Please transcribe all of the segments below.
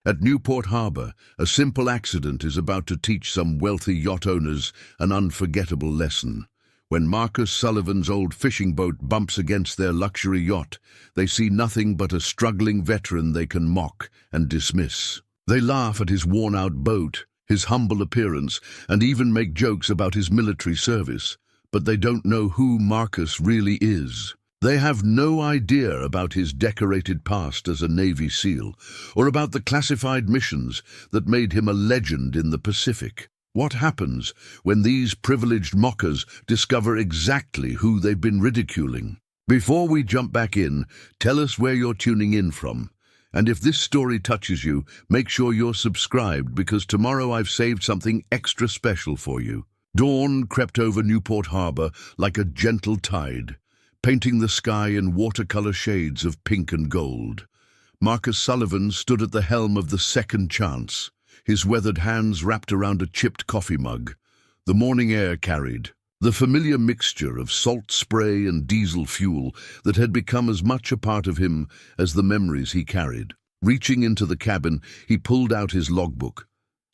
At Newport Harbor, a simple accident is about to teach some wealthy yacht owners an unforgettable lesson. When Marcus Sullivan's old fishing boat bumps against their luxury yacht, they see nothing but a struggling veteran they can mock and dismiss. They laugh at his worn-out boat, his humble appearance, and even make jokes about his military service. But they don't know who Marcus really is. They have no idea about his decorated past as a Navy SEAL, or about the classified missions that made him a legend in the Pacific. What happens when these privileged mockers discover exactly who they've been ridiculing? Before we jump back in, tell us where you're tuning in from. And if this story touches you, make sure you're subscribed, because tomorrow I've saved something extra special for you. Dawn crept over Newport Harbor like a gentle tide, painting the sky in watercolor shades of pink and gold. Marcus Sullivan stood at the helm of the Second Chance, his weathered hands wrapped around a chipped coffee mug. The morning air carried the familiar mixture of salt spray and diesel fuel that had become as much a part of him as the memories he carried. Reaching into the cabin, he pulled out his logbook,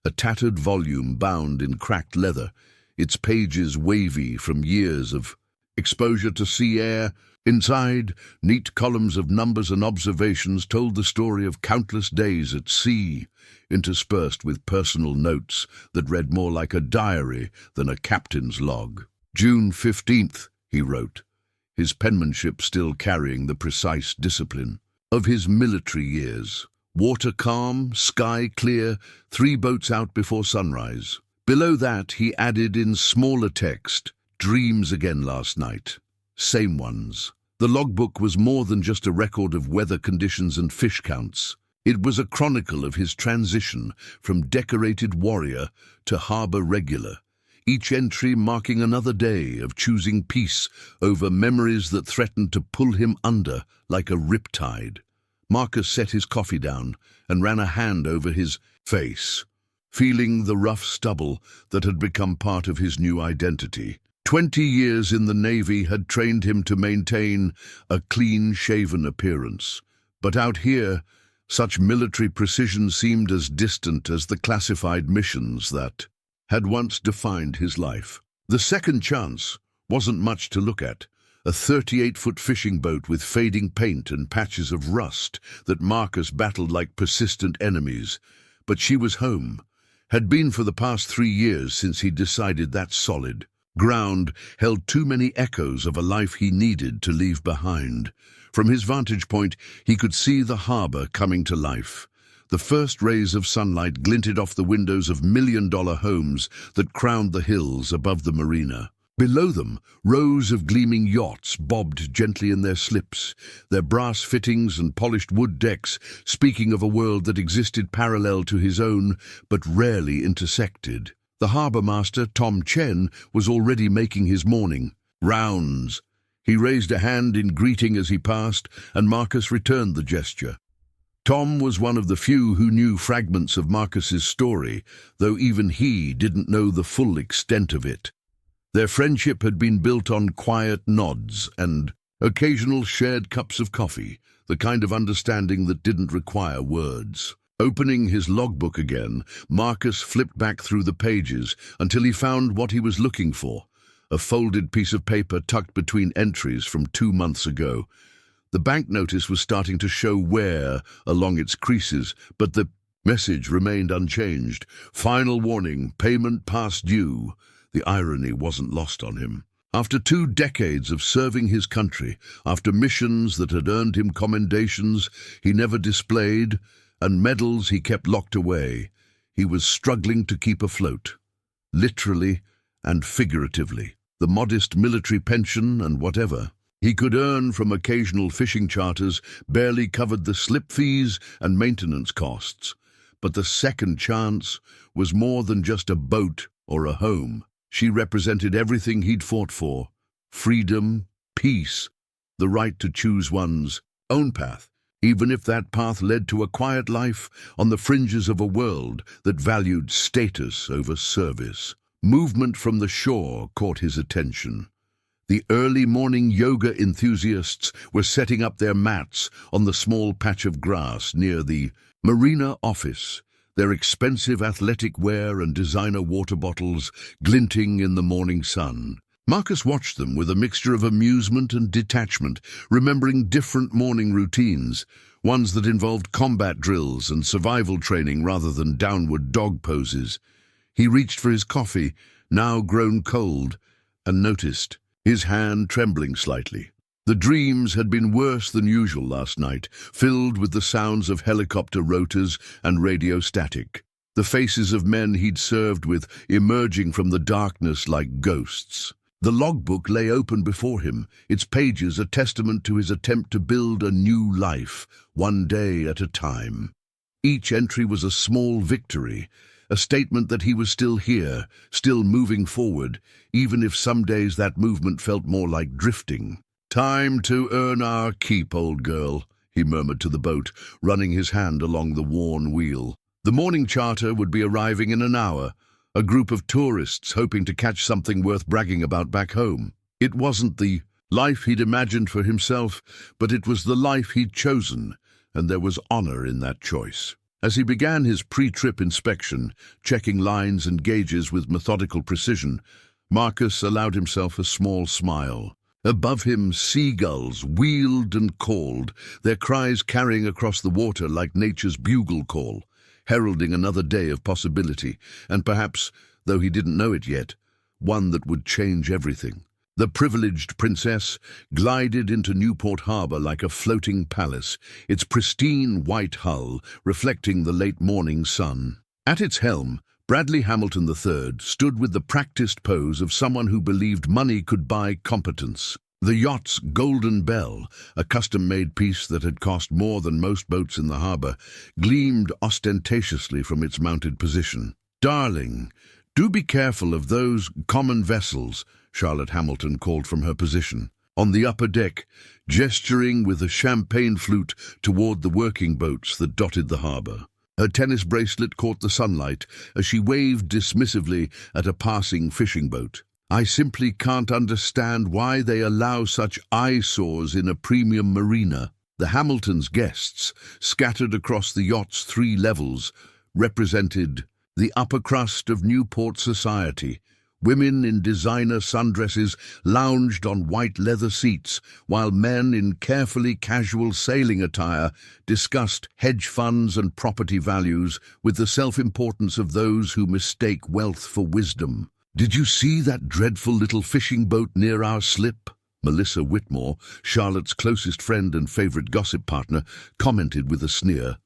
a tattered volume bound in cracked leather, its pages wavy from years of exposure to sea air. Inside, neat columns of numbers and observations told the story of countless days at sea, interspersed with personal notes that read more like a diary than a captain's log. June 15th, he wrote, his penmanship still carrying the precise discipline of his military years. Water calm, sky clear, 3 boats out before sunrise. Below that, he added in smaller text, "Dreams again last night. Same ones." The logbook was more than just a record of weather conditions and fish counts. It was a chronicle of his transition from decorated warrior to harbor regular, each entry marking another day of choosing peace over memories that threatened to pull him under like a riptide. Marcus set his coffee down and ran a hand over his face, feeling the rough stubble that had become part of his new identity. 20 years in the Navy had trained him to maintain a clean-shaven appearance. But out here, such military precision seemed as distant as the classified missions that had once defined his life. The Second Chance wasn't much to look at, a 38-foot fishing boat with fading paint and patches of rust that Marcus battled like persistent enemies. But she was home, had been for the past 3 years since he decided that solid ground held too many echoes of a life he needed to leave behind. From his vantage point, he could see the harbor coming to life. The first rays of sunlight glinted off the windows of million-dollar homes that crowned the hills above the marina. Below them, rows of gleaming yachts bobbed gently in their slips, their brass fittings and polished wood decks speaking of a world that existed parallel to his own, but rarely intersected. The harbour master, Tom Chen, was already making his morning rounds. He raised a hand in greeting as he passed, and Marcus returned the gesture. Tom was one of the few who knew fragments of Marcus's story, though even he didn't know the full extent of it. Their friendship had been built on quiet nods and occasional shared cups of coffee, the kind of understanding that didn't require words. Opening his logbook again, Marcus flipped back through the pages until he found what he was looking for, a folded piece of paper tucked between entries from 2 months ago. The bank notice was starting to show wear along its creases, but the message remained unchanged. Final warning, payment past due. The irony wasn't lost on him. After 2 decades of serving his country, after missions that had earned him commendations he never displayed, and medals he kept locked away, he was struggling to keep afloat, literally and figuratively. The modest military pension and whatever he could earn from occasional fishing charters barely covered the slip fees and maintenance costs. But the Second Chance was more than just a boat or a home. She represented everything he'd fought for: freedom, peace, the right to choose one's own path, even if that path led to a quiet life on the fringes of a world that valued status over service. Movement from the shore caught his attention. The early morning yoga enthusiasts were setting up their mats on the small patch of grass near the Marina office, their expensive athletic wear and designer water bottles glinting in the morning sun. Marcus watched them with a mixture of amusement and detachment, remembering different morning routines, ones that involved combat drills and survival training rather than downward dog poses. He reached for his coffee, now grown cold, and noticed his hand trembling slightly. The dreams had been worse than usual last night, filled with the sounds of helicopter rotors and radio static, the faces of men he'd served with emerging from the darkness like ghosts. The logbook lay open before him, its pages a testament to his attempt to build a new life, one day at a time. Each entry was a small victory, a statement that he was still here, still moving forward, even if some days that movement felt more like drifting. "Time to earn our keep, old girl," he murmured to the boat, running his hand along the worn wheel. The morning charter would be arriving in an hour, a group of tourists hoping to catch something worth bragging about back home. It wasn't the life he'd imagined for himself, but it was the life he'd chosen, and there was honor in that choice. As he began his pre-trip inspection, checking lines and gauges with methodical precision, Marcus allowed himself a small smile. Above him, seagulls wheeled and called, their cries carrying across the water like nature's bugle call, heralding another day of possibility, and perhaps, though he didn't know it yet, one that would change everything. The privileged princess glided into Newport Harbor like a floating palace, its pristine white hull reflecting the late morning sun. At its helm, Bradley Hamilton III stood with the practiced pose of someone who believed money could buy competence. The yacht's golden bell, a custom-made piece that had cost more than most boats in the harbor, gleamed ostentatiously from its mounted position. "Darling, do be careful of those common vessels," Charlotte Hamilton called from her position. On the upper deck, gesturing with a champagne flute toward the working boats that dotted the harbor. Her tennis bracelet caught the sunlight as she waved dismissively at a passing fishing boat. "I simply can't understand why they allow such eyesores in a premium marina." The Hamiltons' guests, scattered across the yacht's 3 levels, represented the upper crust of Newport society. Women in designer sundresses lounged on white leather seats, while men in carefully casual sailing attire discussed hedge funds and property values with the self-importance of those who mistake wealth for wisdom. "Did you see that dreadful little fishing boat near our slip?" Melissa Whitmore, Charlotte's closest friend and favorite gossip partner, commented with a sneer.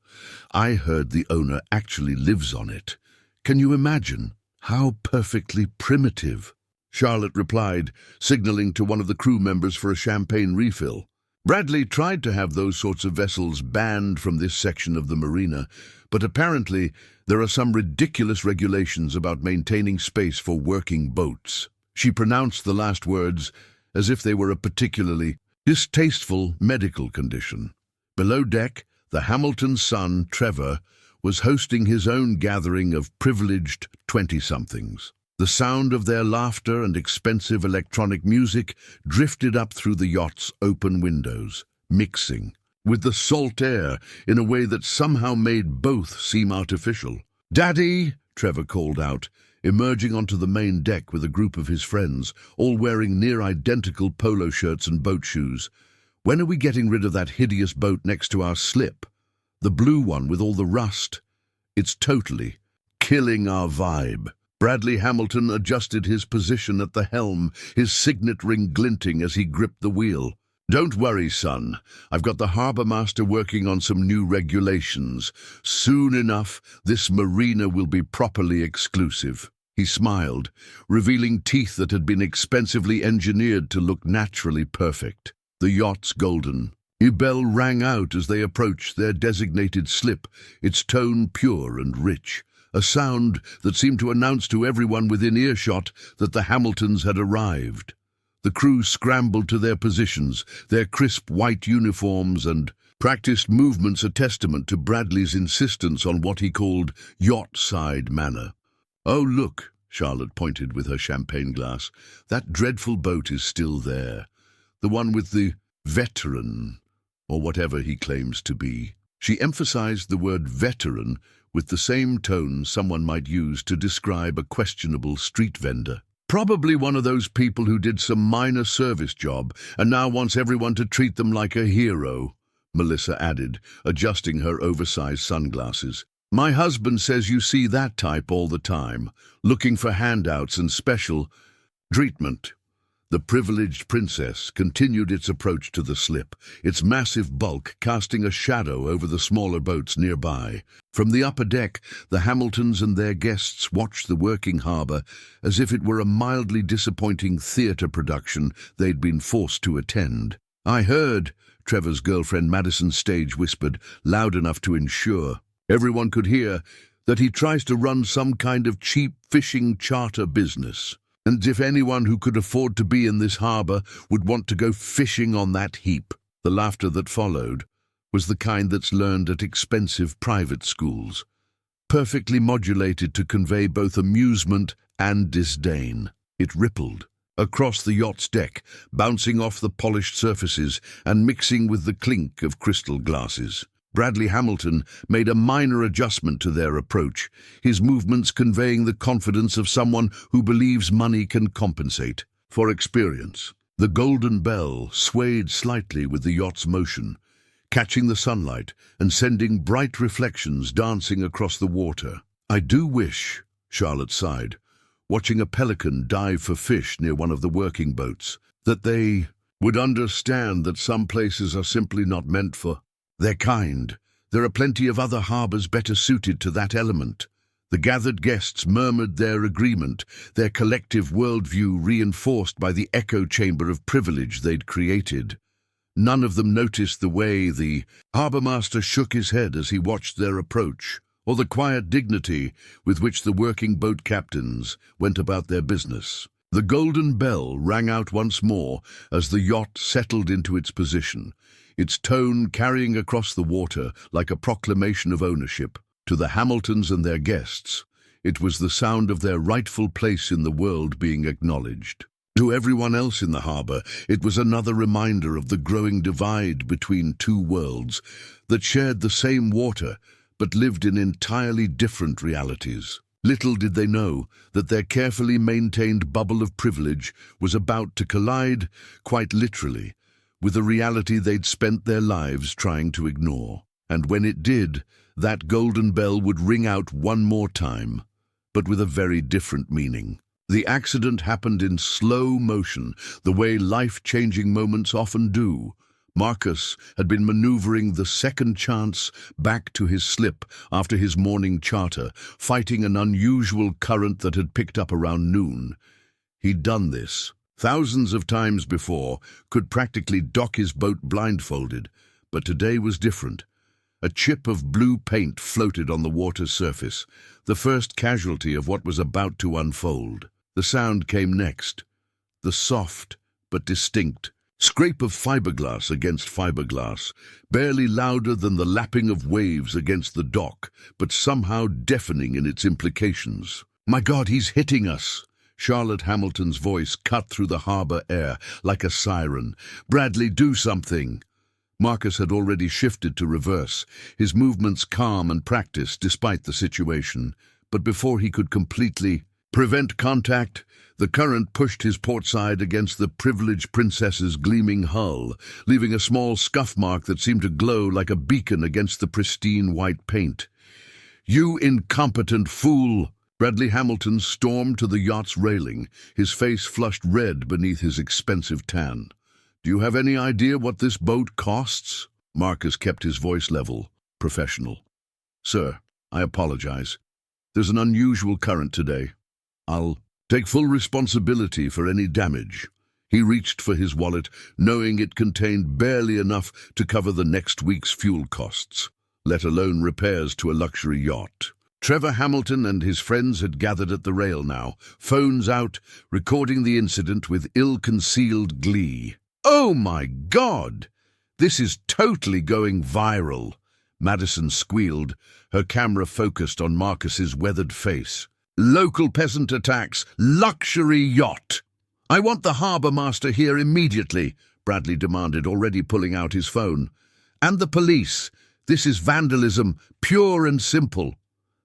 "I heard the owner actually lives on it. Can you imagine? How perfectly primitive." Charlotte replied, signaling to one of the crew members for a champagne refill. Bradley tried to have those sorts of vessels banned from this section of the marina, but apparently there are some ridiculous regulations about maintaining space for working boats. She pronounced the last words as if they were a particularly distasteful medical condition. Below deck, the Hamilton's son, Trevor, was hosting his own gathering of privileged 20-somethings. The sound of their laughter and expensive electronic music drifted up through the yacht's open windows, mixing with the salt air in a way that somehow made both seem artificial. "Daddy!" Trevor called out, emerging onto the main deck with a group of his friends, all wearing near-identical polo shirts and boat shoes. "When are we getting rid of that hideous boat next to our slip? The blue one with all the rust. It's totally killing our vibe." Bradley Hamilton adjusted his position at the helm, his signet ring glinting as he gripped the wheel. "Don't worry, son. I've got the harbour master working on some new regulations. Soon enough, this marina will be properly exclusive." He smiled, revealing teeth that had been expensively engineered to look naturally perfect. The yacht's golden. A bell rang out as they approached their designated slip, its tone pure and rich, a sound that seemed to announce to everyone within earshot that the Hamiltons had arrived. The crew scrambled to their positions, their crisp white uniforms and practiced movements a testament to Bradley's insistence on what he called Yachtside manner. "Oh, look," Charlotte pointed with her champagne glass, "that dreadful boat is still there. The one with the veteran, or whatever he claims to be." She emphasized the word veteran with the same tone someone might use to describe a questionable street vendor. Probably one of those people who did some minor service job and now wants everyone to treat them like a hero, Melissa added, adjusting her oversized sunglasses. My husband says you see that type all the time, looking for handouts and special treatment. The privileged princess continued its approach to the slip, its massive bulk casting a shadow over the smaller boats nearby. From the upper deck, the Hamiltons and their guests watched the working harbour as if it were a mildly disappointing theatre production they'd been forced to attend. I heard, Trevor's girlfriend Madison Stage whispered, loud enough to ensure everyone could hear, that he tries to run some kind of cheap fishing charter business. And if anyone who could afford to be in this harbour would want to go fishing on that heap. The laughter that followed was the kind that's learned at expensive private schools, perfectly modulated to convey both amusement and disdain. It rippled across the yacht's deck, bouncing off the polished surfaces and mixing with the clink of crystal glasses. Bradley Hamilton made a minor adjustment to their approach, his movements conveying the confidence of someone who believes money can compensate for experience. The golden bell swayed slightly with the yacht's motion, catching the sunlight and sending bright reflections dancing across the water. I do wish, Charlotte sighed, watching a pelican dive for fish near one of the working boats, that they would understand that some places are simply not meant for their kind. There are plenty of other harbours better suited to that element. The gathered guests murmured their agreement, their collective worldview reinforced by the echo chamber of privilege they'd created. None of them noticed the way the harbour-master shook his head as he watched their approach, or the quiet dignity with which the working boat captains went about their business. The golden bell rang out once more as the yacht settled into its position, its tone carrying across the water like a proclamation of ownership. To the Hamiltons and their guests, it was the sound of their rightful place in the world being acknowledged. To everyone else in the harbour, it was another reminder of the growing divide between two worlds that shared the same water but lived in entirely different realities. Little did they know that their carefully maintained bubble of privilege was about to collide, quite literally, with a reality they'd spent their lives trying to ignore. And when it did, that golden bell would ring out one more time, but with a very different meaning. The accident happened in slow motion, the way life-changing moments often do. Marcus had been maneuvering the second chance back to his slip after his morning charter, fighting an unusual current that had picked up around noon. He'd done this thousands of times before, could practically dock his boat blindfolded, but today was different. A chip of blue paint floated on the water's surface, the first casualty of what was about to unfold. The sound came next, the soft but distinct scrape of fiberglass against fiberglass, barely louder than the lapping of waves against the dock, but somehow deafening in its implications. "My God, he's hitting us!" Charlotte Hamilton's voice cut through the harbour air like a siren. "Bradley, do something!" Marcus had already shifted to reverse, his movements calm and practiced despite the situation. But before he could completely prevent contact, the current pushed his port side against the privileged princess's gleaming hull, leaving a small scuff mark that seemed to glow like a beacon against the pristine white paint. "You incompetent fool!" Bradley Hamilton stormed to the yacht's railing, his face flushed red beneath his expensive tan. "Do you have any idea what this boat costs?" Marcus kept his voice level, professional. "Sir, I apologize. There's an unusual current today. I'll take full responsibility for any damage." He reached for his wallet, knowing it contained barely enough to cover the next week's fuel costs, let alone repairs to a luxury yacht. Trevor Hamilton and his friends had gathered at the rail now, phones out, recording the incident with ill-concealed glee. "Oh my God! This is totally going viral," Madison squealed, her camera focused on Marcus's weathered face. "Local peasant attacks, luxury yacht!" "I want the harbour master here immediately," Bradley demanded, already pulling out his phone. "And the police. This is vandalism, pure and simple."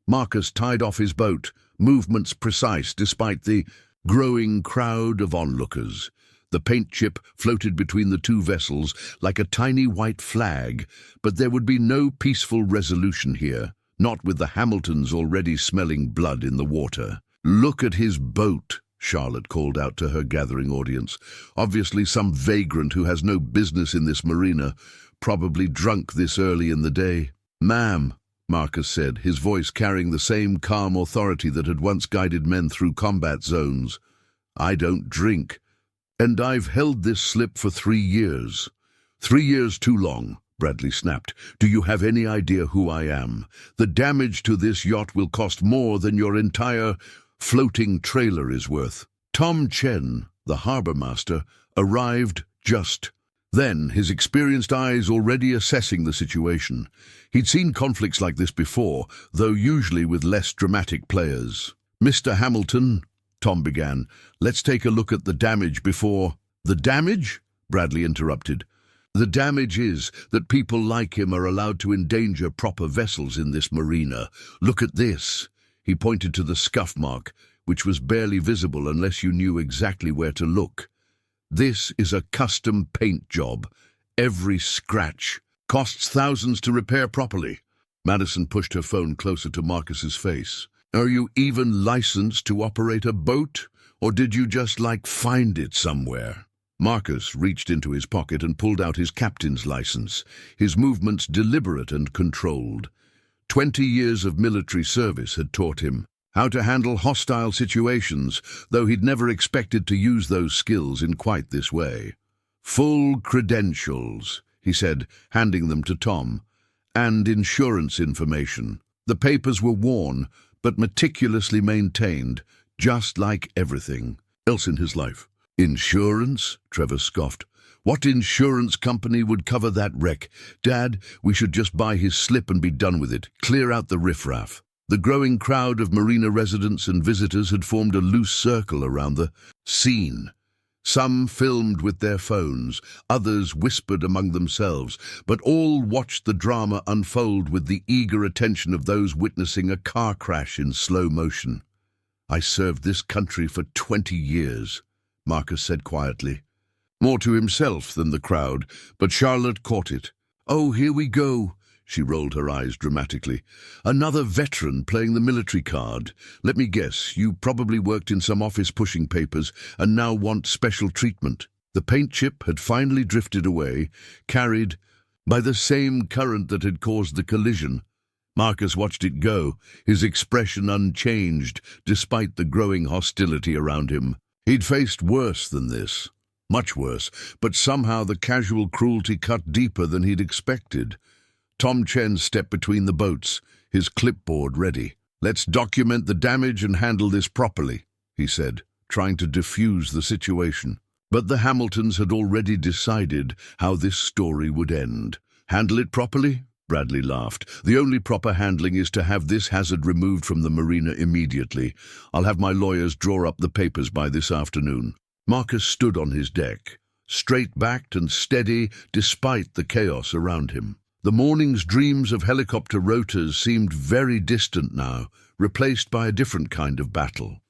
Marcus tied off his boat, movements precise despite the growing crowd of onlookers. The paint chip floated between the two vessels like a tiny white flag, but there would be no peaceful resolution here, not with the Hamiltons already smelling blood in the water. "Look at his boat," Charlotte called out to her gathering audience. "Obviously some vagrant who has no business in this marina, probably drunk this early in the day." "Ma'am," Marcus said, his voice carrying the same calm authority that had once guided men through combat zones, "I don't drink. And I've held this slip for 3 years. 3 years too long," Bradley snapped. "Do you have any idea who I am? The damage to this yacht will cost more than your entire floating trailer is worth." Tom Chen, the harbor master, arrived just then, his experienced eyes already assessing the situation. He'd seen conflicts like this before, though usually with less dramatic players. "Mr. Hamilton," Tom began, "let's take a look at the damage before—" "The damage?" Bradley interrupted. "The damage is that people like him are allowed to endanger proper vessels in this marina. Look at this." He pointed to the scuff mark, which was barely visible unless you knew exactly where to look. "This is a custom paint job. Every scratch costs thousands to repair properly." Madison pushed her phone closer to Marcus's face. "Are you even licensed to operate a boat, or did you just find it somewhere?" Marcus reached into his pocket and pulled out his captain's license, his movements deliberate and controlled. 20 years of military service had taught him how to handle hostile situations, though he'd never expected to use those skills in quite this way. "Full credentials," he said, handing them to Tom, "and insurance information. The papers were worn, but meticulously maintained, just like everything else in his life." "Insurance?" Trevor scoffed. "What insurance company would cover that wreck? Dad, we should just buy his slip and be done with it. Clear out the riffraff." The growing crowd of marina residents and visitors had formed a loose circle around the scene. Some filmed with their phones, others whispered among themselves, but all watched the drama unfold with the eager attention of those witnessing a car crash in slow motion. "I served this country for 20 years, Marcus said quietly. More to himself than the crowd, but Charlotte caught it. "Oh, here we go." She rolled her eyes dramatically. "Another veteran playing the military card. Let me guess, you probably worked in some office pushing papers and now want special treatment." The paint chip had finally drifted away, carried by the same current that had caused the collision. Marcus watched it go, his expression unchanged despite the growing hostility around him. He'd faced worse than this, much worse, but somehow the casual cruelty cut deeper than he'd expected. Tom Chen stepped between the boats, his clipboard ready. "Let's document the damage and handle this properly," he said, trying to diffuse the situation. But the Hamiltons had already decided how this story would end. "Handle it properly?" Bradley laughed. "The only proper handling is to have this hazard removed from the marina immediately. I'll have my lawyers draw up the papers by this afternoon." Marcus stood on his deck, straight-backed and steady despite the chaos around him. The morning's dreams of helicopter rotors seemed very distant now, replaced by a different kind of battle.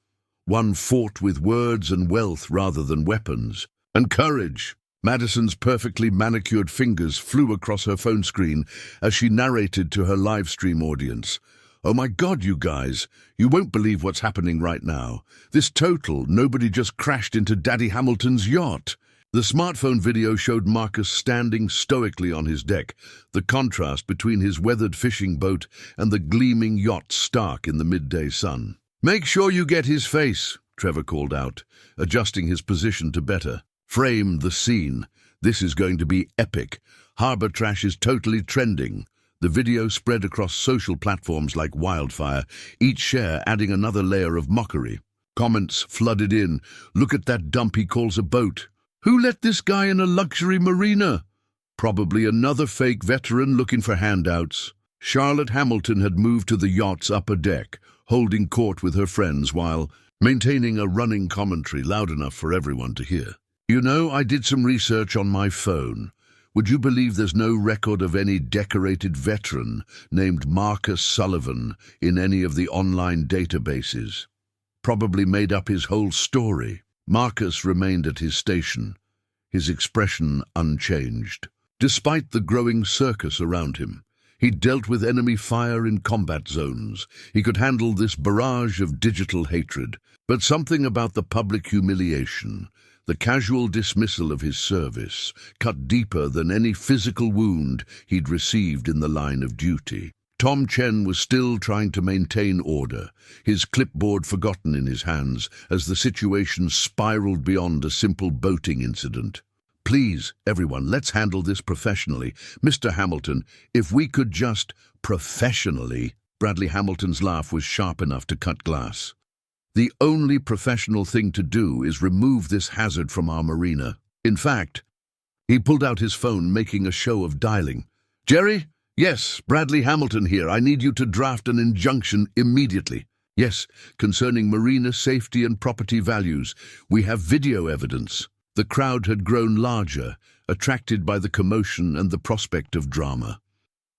One fought with words and wealth rather than weapons. And courage! Madison's perfectly manicured fingers flew across her phone screen as she narrated to her live stream audience. "Oh my God, you guys, you won't believe what's happening right now. This total, nobody just crashed into Daddy Hamilton's yacht." The smartphone video showed Marcus standing stoically on his deck, the contrast between his weathered fishing boat and the gleaming yacht stark in the midday sun. "Make sure you get his face," Trevor called out, adjusting his position to better frame the scene. "This is going to be epic. Harbor trash is totally trending." The video spread across social platforms like wildfire, each share adding another layer of mockery. Comments flooded in. "Look at that dump he calls a boat. Who let this guy in a luxury marina? Probably another fake veteran looking for handouts." Charlotte Hamilton had moved to the yacht's upper deck, holding court with her friends while maintaining a running commentary loud enough for everyone to hear. "You know, I did some research on my phone. Would you believe there's no record of any decorated veteran named Marcus Sullivan in any of the online databases? Probably made up his whole story. Marcus remained at his station, his expression unchanged. Despite the growing circus around him, he dealt with enemy fire in combat zones. He could handle this barrage of digital hatred. But something about the public humiliation, the casual dismissal of his service, cut deeper than any physical wound he'd received in the line of duty. Tom Chen was still trying to maintain order, his clipboard forgotten in his hands as the situation spiraled beyond a simple boating incident. Please, everyone, let's handle this professionally. Mr. Hamilton, if we could just professionally... Bradley Hamilton's laugh was sharp enough to cut glass. The only professional thing to do is remove this hazard from our marina. In fact, he pulled out his phone, making a show of dialing. Jerry? Yes, Bradley Hamilton here. I need you to draft an injunction immediately. Yes, concerning marina safety and property values. We have video evidence. The crowd had grown larger, attracted by the commotion and the prospect of drama.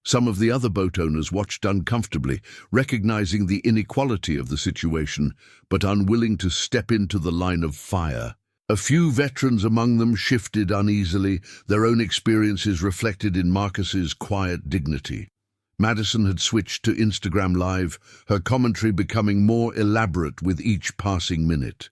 Some of the other boat owners watched uncomfortably, recognizing the inequality of the situation, but unwilling to step into the line of fire. A few veterans among them shifted uneasily, their own experiences reflected in Marcus's quiet dignity. Madison had switched to Instagram Live, her commentary becoming more elaborate with each passing minute.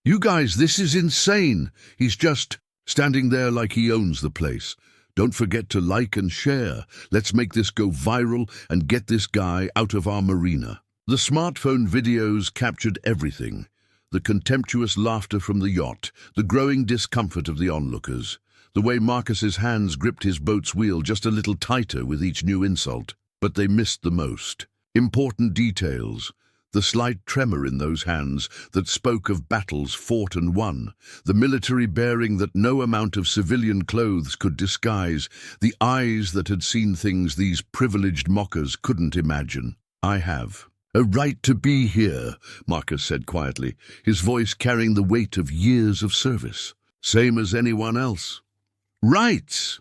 You guys, this is insane. He's just standing there like he owns the place. Don't forget to like and share. Let's make this go viral and get this guy out of our marina. The smartphone videos captured everything. The contemptuous laughter from the yacht, the growing discomfort of the onlookers, the way Marcus's hands gripped his boat's wheel just a little tighter with each new insult. But they missed the most important details. The slight tremor in those hands that spoke of battles fought and won, the military bearing that no amount of civilian clothes could disguise, the eyes that had seen things these privileged mockers couldn't imagine. I have a right to be here, Marcus said quietly, his voice carrying the weight of years of service. Same as anyone else. Rights!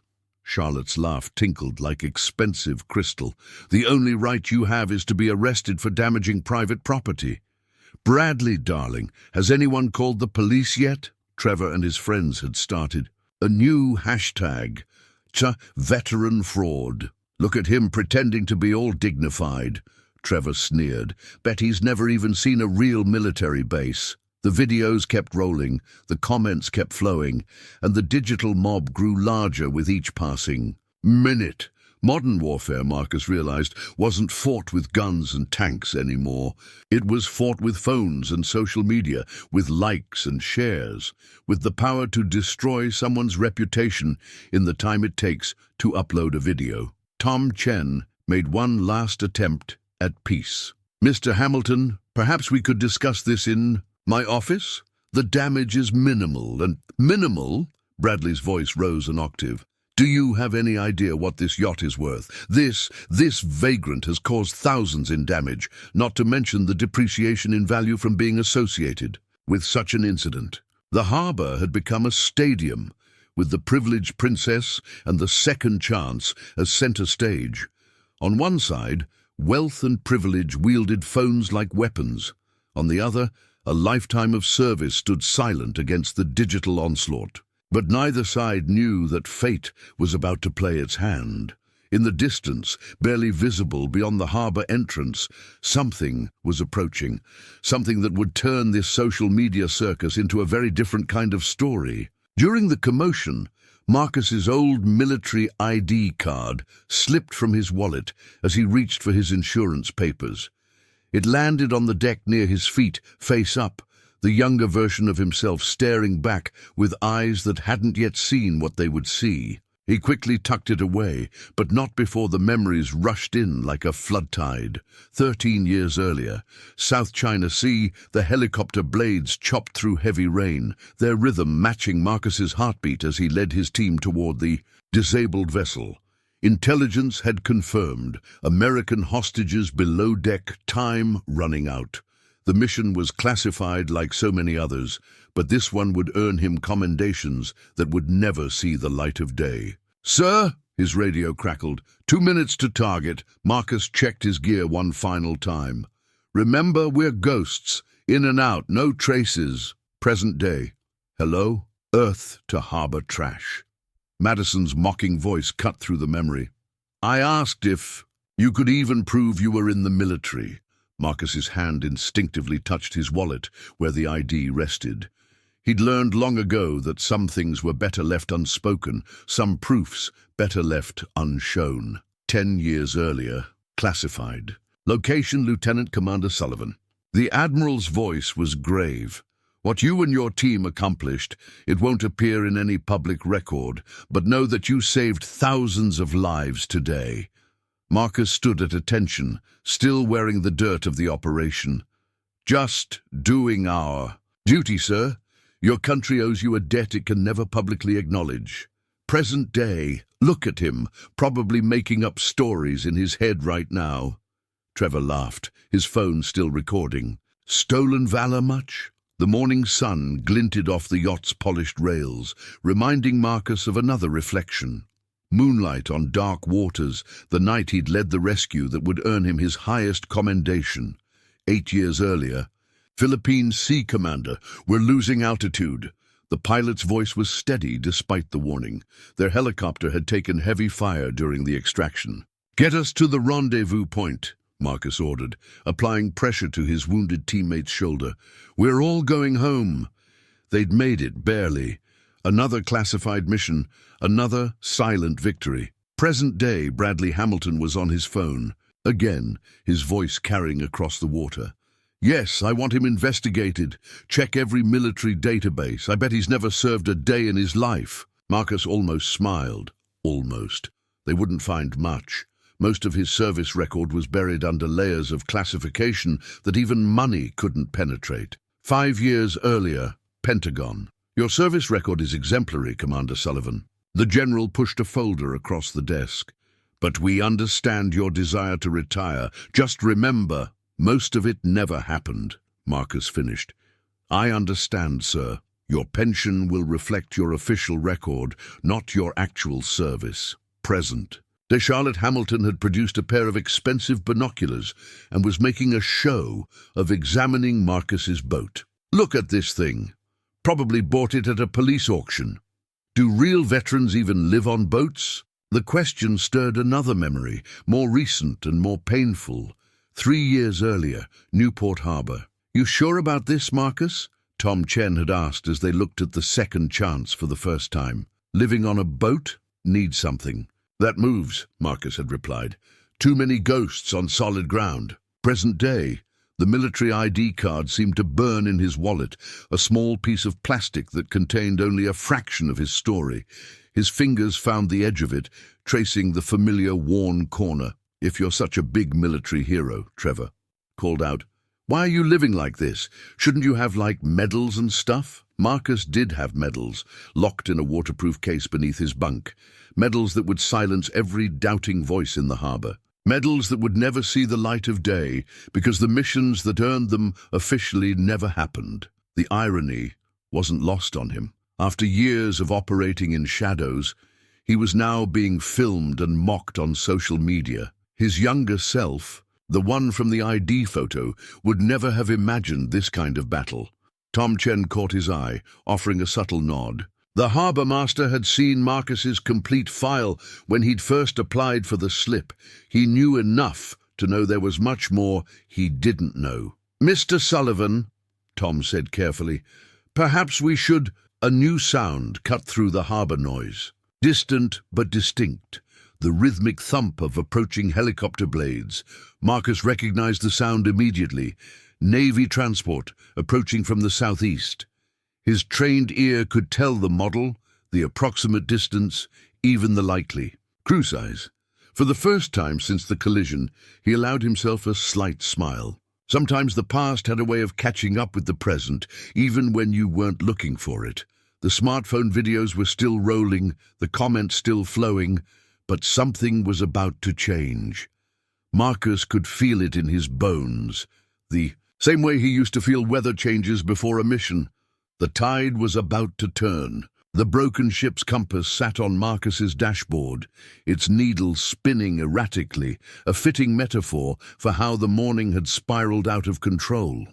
Charlotte's laugh tinkled like expensive crystal. The only right you have is to be arrested for damaging private property. Bradley, darling, has anyone called the police yet? Trevor and his friends had started a new hashtag. Veteran fraud. Look at him pretending to be all dignified. Trevor sneered. Bet he's never even seen a real military base. The videos kept rolling, the comments kept flowing, and the digital mob grew larger with each passing minute. Modern warfare, Marcus realized, wasn't fought with guns and tanks anymore. It was fought with phones and social media, with likes and shares, with the power to destroy someone's reputation in the time it takes to upload a video. Tom Chen made one last attempt at peace. Mr. Hamilton, perhaps we could discuss this in my office? The damage is minimal, and minimal? Bradley's voice rose an octave. Do you have any idea what this yacht is worth? This vagrant has caused thousands in damage, not to mention the depreciation in value from being associated with such an incident. The harbor had become a stadium, with the privileged princess and the second chance as center stage. On one side, wealth and privilege wielded phones like weapons. On the other, a lifetime of service stood silent against the digital onslaught. But neither side knew that fate was about to play its hand. In the distance, barely visible beyond the harbor entrance, something was approaching, something that would turn this social media circus into a very different kind of story. During the commotion, Marcus's old military ID card slipped from his wallet as he reached for his insurance papers. It landed on the deck near his feet, face up, the younger version of himself staring back with eyes that hadn't yet seen what they would see. He quickly tucked it away, but not before the memories rushed in like a flood tide. 13 years earlier, South China Sea, the helicopter blades chopped through heavy rain, their rhythm matching Marcus's heartbeat as he led his team toward the disabled vessel. Intelligence had confirmed American hostages below deck, time running out. The mission was classified like so many others, but this one would earn him commendations that would never see the light of day. "Sir," his radio crackled. 2 minutes to target. Marcus checked his gear one final time. "Remember, we're ghosts. In and out, no traces. Present day. Hello? Earth to harbor trash." Madison's mocking voice cut through the memory. "I asked if you could even prove you were in the military." Marcus's hand instinctively touched his wallet, where the ID rested. He'd learned long ago that some things were better left unspoken, some proofs better left unshown. 10 years earlier, classified. Location, Lieutenant Commander Sullivan. The Admiral's voice was grave. "What you and your team accomplished, it won't appear in any public record, but know that you saved thousands of lives today." Marcus stood at attention, still wearing the dirt of the operation. "Just doing our duty, sir. Your country owes you a debt it can never publicly acknowledge. Present day, look at him, probably making up stories in his head right now." Trevor laughed, his phone still recording. "Stolen valor much?" The morning sun glinted off the yacht's polished rails, reminding Marcus of another reflection. Moonlight on dark waters, the night he'd led the rescue that would earn him his highest commendation. 8 years earlier, "Philippine Sea Commander, we're losing altitude." The pilot's voice was steady despite the warning. Their helicopter had taken heavy fire during the extraction. "Get us to the rendezvous point," Marcus ordered, applying pressure to his wounded teammate's shoulder. "We're all going home." They'd made it, barely. Another classified mission, another silent victory. Present day, Bradley Hamilton was on his phone. Again, his voice carrying across the water. "Yes, I want him investigated. Check every military database. I bet he's never served a day in his life." Marcus almost smiled. Almost. They wouldn't find much. Most of his service record was buried under layers of classification that even money couldn't penetrate. 5 years earlier, Pentagon. "Your service record is exemplary, Commander Sullivan." The general pushed a folder across the desk. "But we understand your desire to retire. Just remember, most of it never happened," Marcus finished. "I understand, sir. Your pension will reflect your official record, not your actual service. Present." Charlotte Hamilton had produced a pair of expensive binoculars and was making a show of examining Marcus's boat. "Look at this thing. Probably bought it at a police auction. Do real veterans even live on boats?" The question stirred another memory, more recent and more painful. 3 years earlier, Newport Harbor. "You sure about this, Marcus?" Tom Chen had asked as they looked at the second chance for the first time. "Living on a boat? Needs something." "That moves," Marcus had replied. "Too many ghosts on solid ground." Present day. The military ID card seemed to burn in his wallet, a small piece of plastic that contained only a fraction of his story. His fingers found the edge of it, tracing the familiar worn corner. "If you're such a big military hero," Trevor called out, "why are you living like this? Shouldn't you have, medals and stuff?" Marcus did have medals, locked in a waterproof case beneath his bunk. Medals that would silence every doubting voice in the harbor. Medals that would never see the light of day, because the missions that earned them officially never happened. The irony wasn't lost on him. After years of operating in shadows, he was now being filmed and mocked on social media. His younger self, the one from the ID photo, would never have imagined this kind of battle. Tom Chen caught his eye, offering a subtle nod. The harbour master had seen Marcus's complete file when he'd first applied for the slip. He knew enough to know there was much more he didn't know. "Mr. Sullivan," Tom said carefully, "perhaps we should—" A new sound cut through the harbour noise. Distant but distinct. The rhythmic thump of approaching helicopter blades. Marcus recognized the sound immediately. Navy transport approaching from the southeast. His trained ear could tell the model, the approximate distance, even the likely. Crew size. For the first time since the collision, he allowed himself a slight smile. Sometimes the past had a way of catching up with the present, even when you weren't looking for it. The smartphone videos were still rolling, the comments still flowing, but something was about to change. Marcus could feel it in his bones, the same way he used to feel weather changes before a mission. The tide was about to turn. The broken ship's compass sat on Marcus's dashboard, its needle spinning erratically, a fitting metaphor for how the morning had spiraled out of control.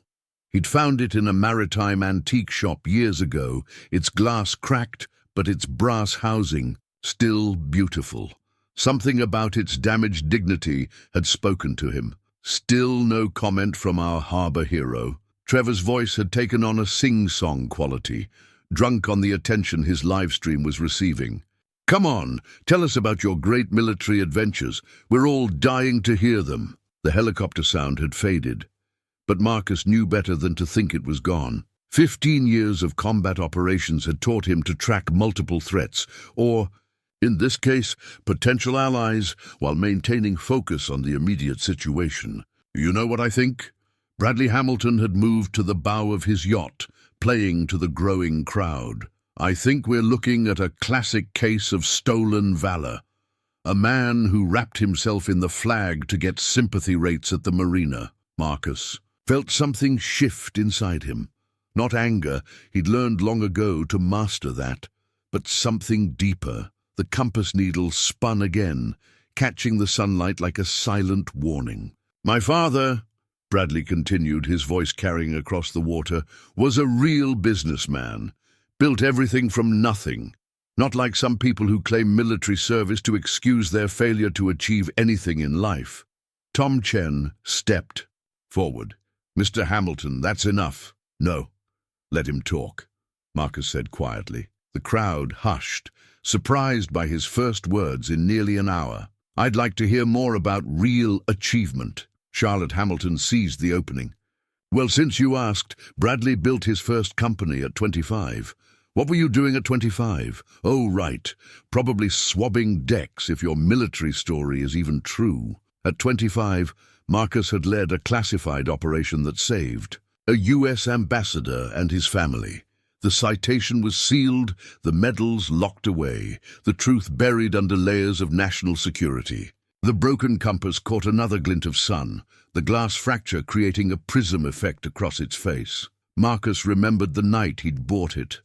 He'd found it in a maritime antique shop years ago, its glass cracked, but its brass housing still beautiful. Something about its damaged dignity had spoken to him. Still no comment from our harbour hero. Trevor's voice had taken on a sing-song quality, drunk on the attention his livestream was receiving. "Come on, tell us about your great military adventures. We're all dying to hear them." The helicopter sound had faded, but Marcus knew better than to think it was gone. 15 years of combat operations had taught him to track multiple threats, or, in this case, potential allies, while maintaining focus on the immediate situation. "You know what I think?" Bradley Hamilton had moved to the bow of his yacht, playing to the growing crowd. "I think we're looking at a classic case of stolen valor. A man who wrapped himself in the flag to get sympathy rates at the marina." Marcus felt something shift inside him. Not anger, he'd learned long ago to master that, but something deeper. The compass needle spun again, catching the sunlight like a silent warning. "My father," Bradley continued, his voice carrying across the water, "was a real businessman. Built everything from nothing. Not like some people who claim military service to excuse their failure to achieve anything in life." Tom Chen stepped forward. "Mr. Hamilton, that's enough." "No, let him talk," Marcus said quietly. The crowd hushed, surprised by his first words in nearly an hour. "I'd like to hear more about real achievement." Charlotte Hamilton seized the opening. "Well, since you asked, Bradley built his first company at 25. What were you doing at 25? Oh, right. Probably swabbing decks if your military story is even true." At 25, Marcus had led a classified operation that saved a U.S. ambassador and his family. The citation was sealed, the medals locked away, the truth buried under layers of national security. The broken compass caught another glint of sun, the glass fracture creating a prism effect across its face. Marcus remembered the night he'd bought it,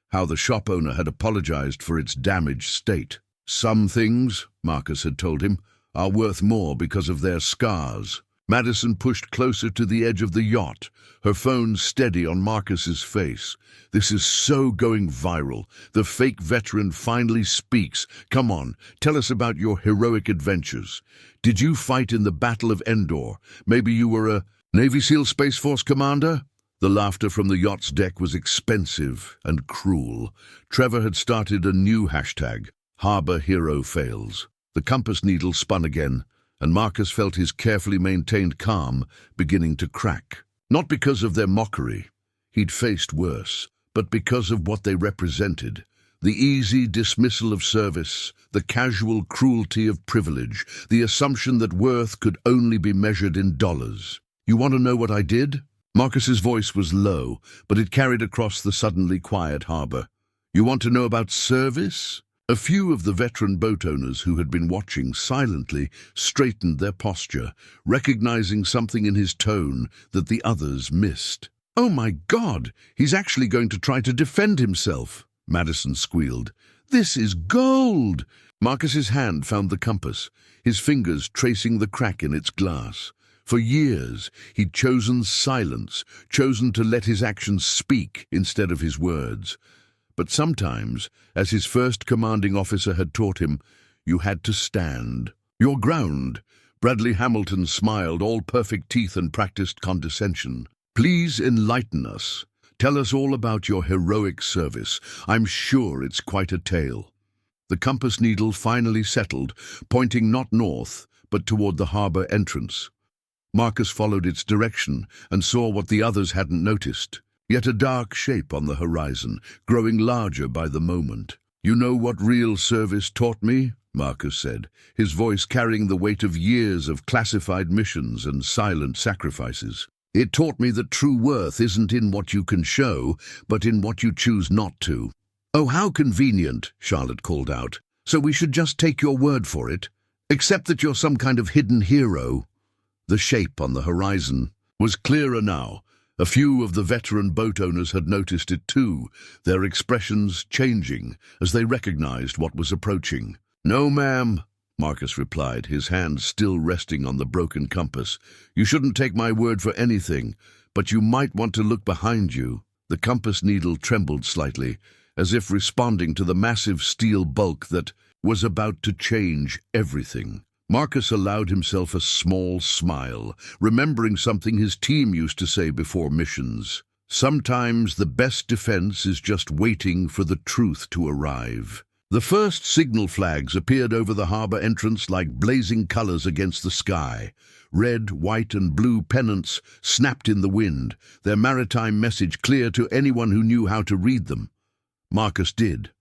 how the shop owner had apologized for its damaged state. "Some things," Marcus had told him, "are worth more because of their scars." Madison pushed closer to the edge of the yacht, her phone steady on Marcus's face. "This is so going viral. The fake veteran finally speaks. Come on, tell us about your heroic adventures. Did you fight in the Battle of Endor? Maybe you were a Navy SEAL Space Force commander?" The laughter from the yacht's deck was expensive and cruel. Trevor had started a new hashtag, Harbor Hero Fails. The compass needle spun again, and Marcus felt his carefully maintained calm beginning to crack. Not because of their mockery, he'd faced worse, but because of what they represented. The easy dismissal of service, the casual cruelty of privilege, the assumption that worth could only be measured in dollars. "You want to know what I did?" Marcus's voice was low, but it carried across the suddenly quiet harbor. "You want to know about service?" A few of the veteran boat owners who had been watching silently straightened their posture, recognizing something in his tone that the others missed. "Oh my God, he's actually going to try to defend himself," Madison squealed. "This is gold!" Marcus's hand found the compass, his fingers tracing the crack in its glass. For years, he'd chosen silence, chosen to let his actions speak instead of his words. But sometimes, as his first commanding officer had taught him, you had to stand your ground. Bradley Hamilton smiled, all perfect teeth and practiced condescension. "Please enlighten us. Tell us all about your heroic service. I'm sure it's quite a tale." The compass needle finally settled, pointing not north, but toward the harbor entrance. Marcus followed its direction and saw what the others hadn't noticed. Yet a dark shape on the horizon, growing larger by the moment. "You know what real service taught me?" Marcus said, his voice carrying the weight of years of classified missions and silent sacrifices. "It taught me that true worth isn't in what you can show, but in what you choose not to." "Oh, how convenient," Charlotte called out. "So we should just take your word for it? Accept that you're some kind of hidden hero?" The shape on the horizon was clearer now, A few of the veteran boat owners had noticed it too, their expressions changing as they recognized what was approaching. "No, ma'am," Marcus replied, his hand still resting on the broken compass. "You shouldn't take my word for anything, but you might want to look behind you." The compass needle trembled slightly, as if responding to the massive steel bulk that was about to change everything. Marcus allowed himself a small smile, remembering something his team used to say before missions. Sometimes the best defense is just waiting for the truth to arrive. The first signal flags appeared over the harbor entrance like blazing colors against the sky. Red, white, and blue pennants snapped in the wind, their maritime message clear to anyone who knew how to read them. Marcus did.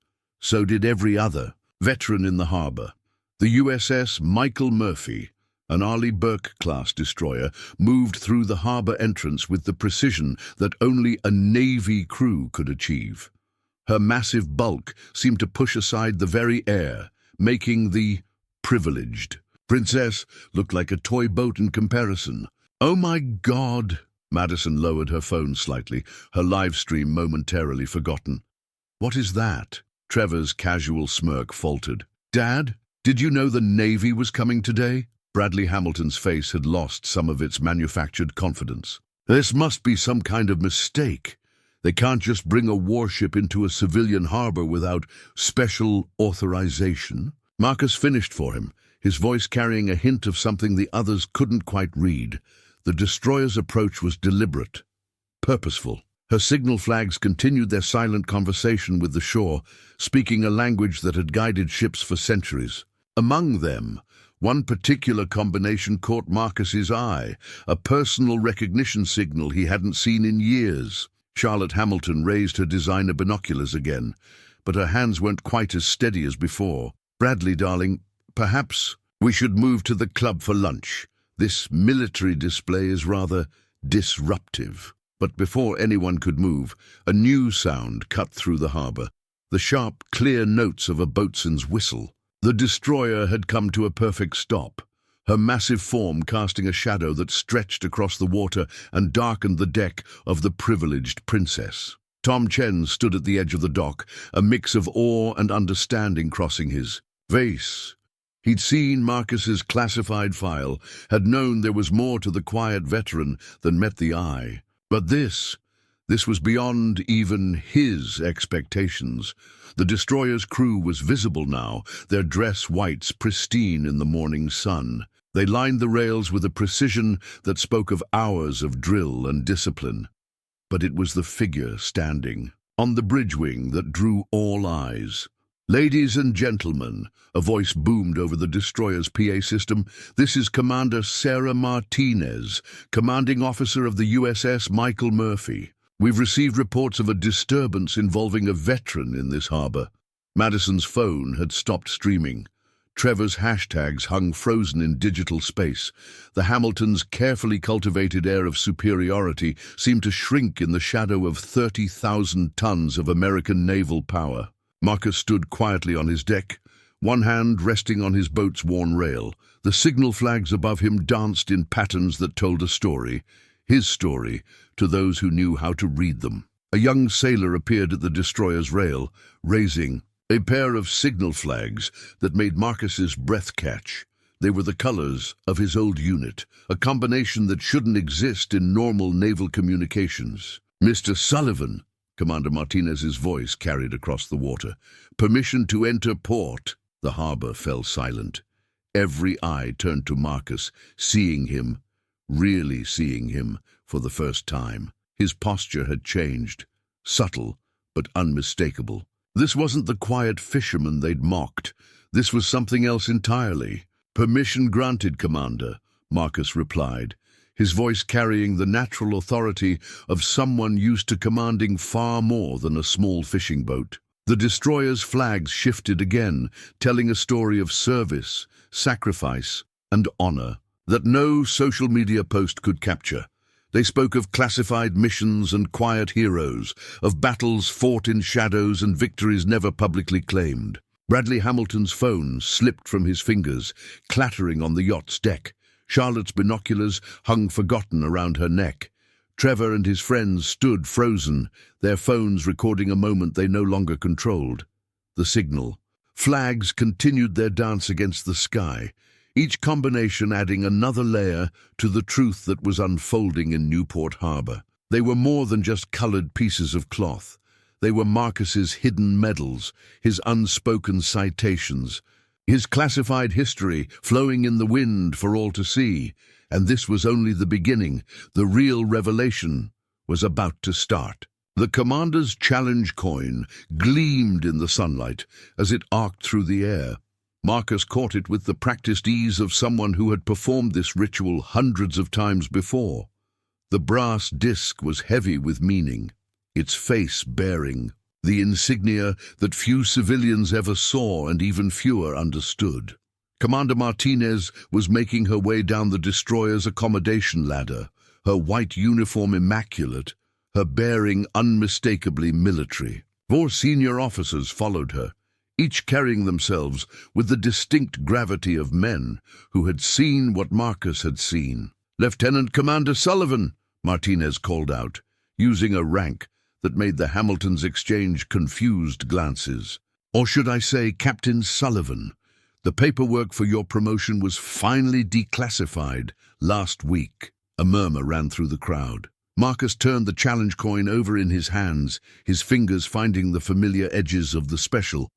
So did every other veteran in the harbor. The USS Michael Murphy, an Arleigh Burke-class destroyer, moved through the harbor entrance with the precision that only a Navy crew could achieve. Her massive bulk seemed to push aside the very air, making the privileged Princess look like a toy boat in comparison. "Oh my God!" Madison lowered her phone slightly, her live stream momentarily forgotten. "What is that?" Trevor's casual smirk faltered. "Dad, did you know the Navy was coming today?" Bradley Hamilton's face had lost some of its manufactured confidence. "This must be some kind of mistake. They can't just bring a warship into a civilian harbor without special authorization." Marcus finished for him, his voice carrying a hint of something the others couldn't quite read. The destroyer's approach was deliberate, purposeful. Her signal flags continued their silent conversation with the shore, speaking a language that had guided ships for centuries. Among them, one particular combination caught Marcus's eye, a personal recognition signal he hadn't seen in years. Charlotte Hamilton raised her designer binoculars again, but her hands weren't quite as steady as before. "Bradley, darling, perhaps we should move to the club for lunch. This military display is rather disruptive." But before anyone could move, a new sound cut through the harbor, the sharp, clear notes of a boatswain's whistle. The destroyer had come to a perfect stop, her massive form casting a shadow that stretched across the water and darkened the deck of the privileged Princess. Tom Chen stood at the edge of the dock, a mix of awe and understanding crossing his face. He'd seen Marcus's classified file, had known there was more to the quiet veteran than met the eye. But this was beyond even his expectations. The destroyer's crew was visible now, their dress whites pristine in the morning sun. They lined the rails with a precision that spoke of hours of drill and discipline. But it was the figure standing on the bridge wing that drew all eyes. "Ladies and gentlemen," a voice boomed over the destroyer's PA system, "this is Commander Sarah Martinez, commanding officer of the USS Michael Murphy. We've received reports of a disturbance involving a veteran in this harbor." Madison's phone had stopped streaming. Trevor's hashtags hung frozen in digital space. The Hamiltons' carefully cultivated air of superiority seemed to shrink in the shadow of 30,000 tons of American naval power. Marcus stood quietly on his deck, one hand resting on his boat's worn rail. The signal flags above him danced in patterns that told a story, his story, to those who knew how to read them. A young sailor appeared at the destroyer's rail, raising a pair of signal flags that made Marcus's breath catch. They were the colors of his old unit, a combination that shouldn't exist in normal naval communications. "Mr. Sullivan," Commander Martinez's voice carried across the water. "Permission to enter port." The harbor fell silent. Every eye turned to Marcus, seeing him, really seeing him, for the first time. His posture had changed, subtle but unmistakable. This wasn't the quiet fisherman they'd mocked. This was something else entirely. "Permission granted, Commander," Marcus replied, his voice carrying the natural authority of someone used to commanding far more than a small fishing boat. The destroyer's flags shifted again, telling a story of service, sacrifice, and honor that no social media post could capture. They spoke of classified missions and quiet heroes, of battles fought in shadows and victories never publicly claimed. Bradley Hamilton's phone slipped from his fingers, clattering on the yacht's deck. Charlotte's binoculars hung forgotten around her neck. Trevor and his friends stood frozen, their phones recording a moment they no longer controlled. The signal. Flags continued their dance against the sky, each combination adding another layer to the truth that was unfolding in Newport Harbor. They were more than just colored pieces of cloth. They were Marcus's hidden medals, his unspoken citations, his classified history flowing in the wind for all to see. And this was only the beginning. The real revelation was about to start. The commander's challenge coin gleamed in the sunlight as it arced through the air. Marcus caught it with the practiced ease of someone who had performed this ritual hundreds of times before. The brass disc was heavy with meaning, its face bearing the insignia that few civilians ever saw and even fewer understood. Commander Martinez was making her way down the destroyer's accommodation ladder, her white uniform immaculate, her bearing unmistakably military. 4 senior officers followed her, each carrying themselves with the distinct gravity of men who had seen what Marcus had seen. "Lieutenant Commander Sullivan," Martinez called out, using a rank that made the Hamiltons exchange confused glances. "Or should I say Captain Sullivan? The paperwork for your promotion was finally declassified last week." A murmur ran through the crowd. Marcus turned the challenge coin over in his hands, his fingers finding the familiar edges of the special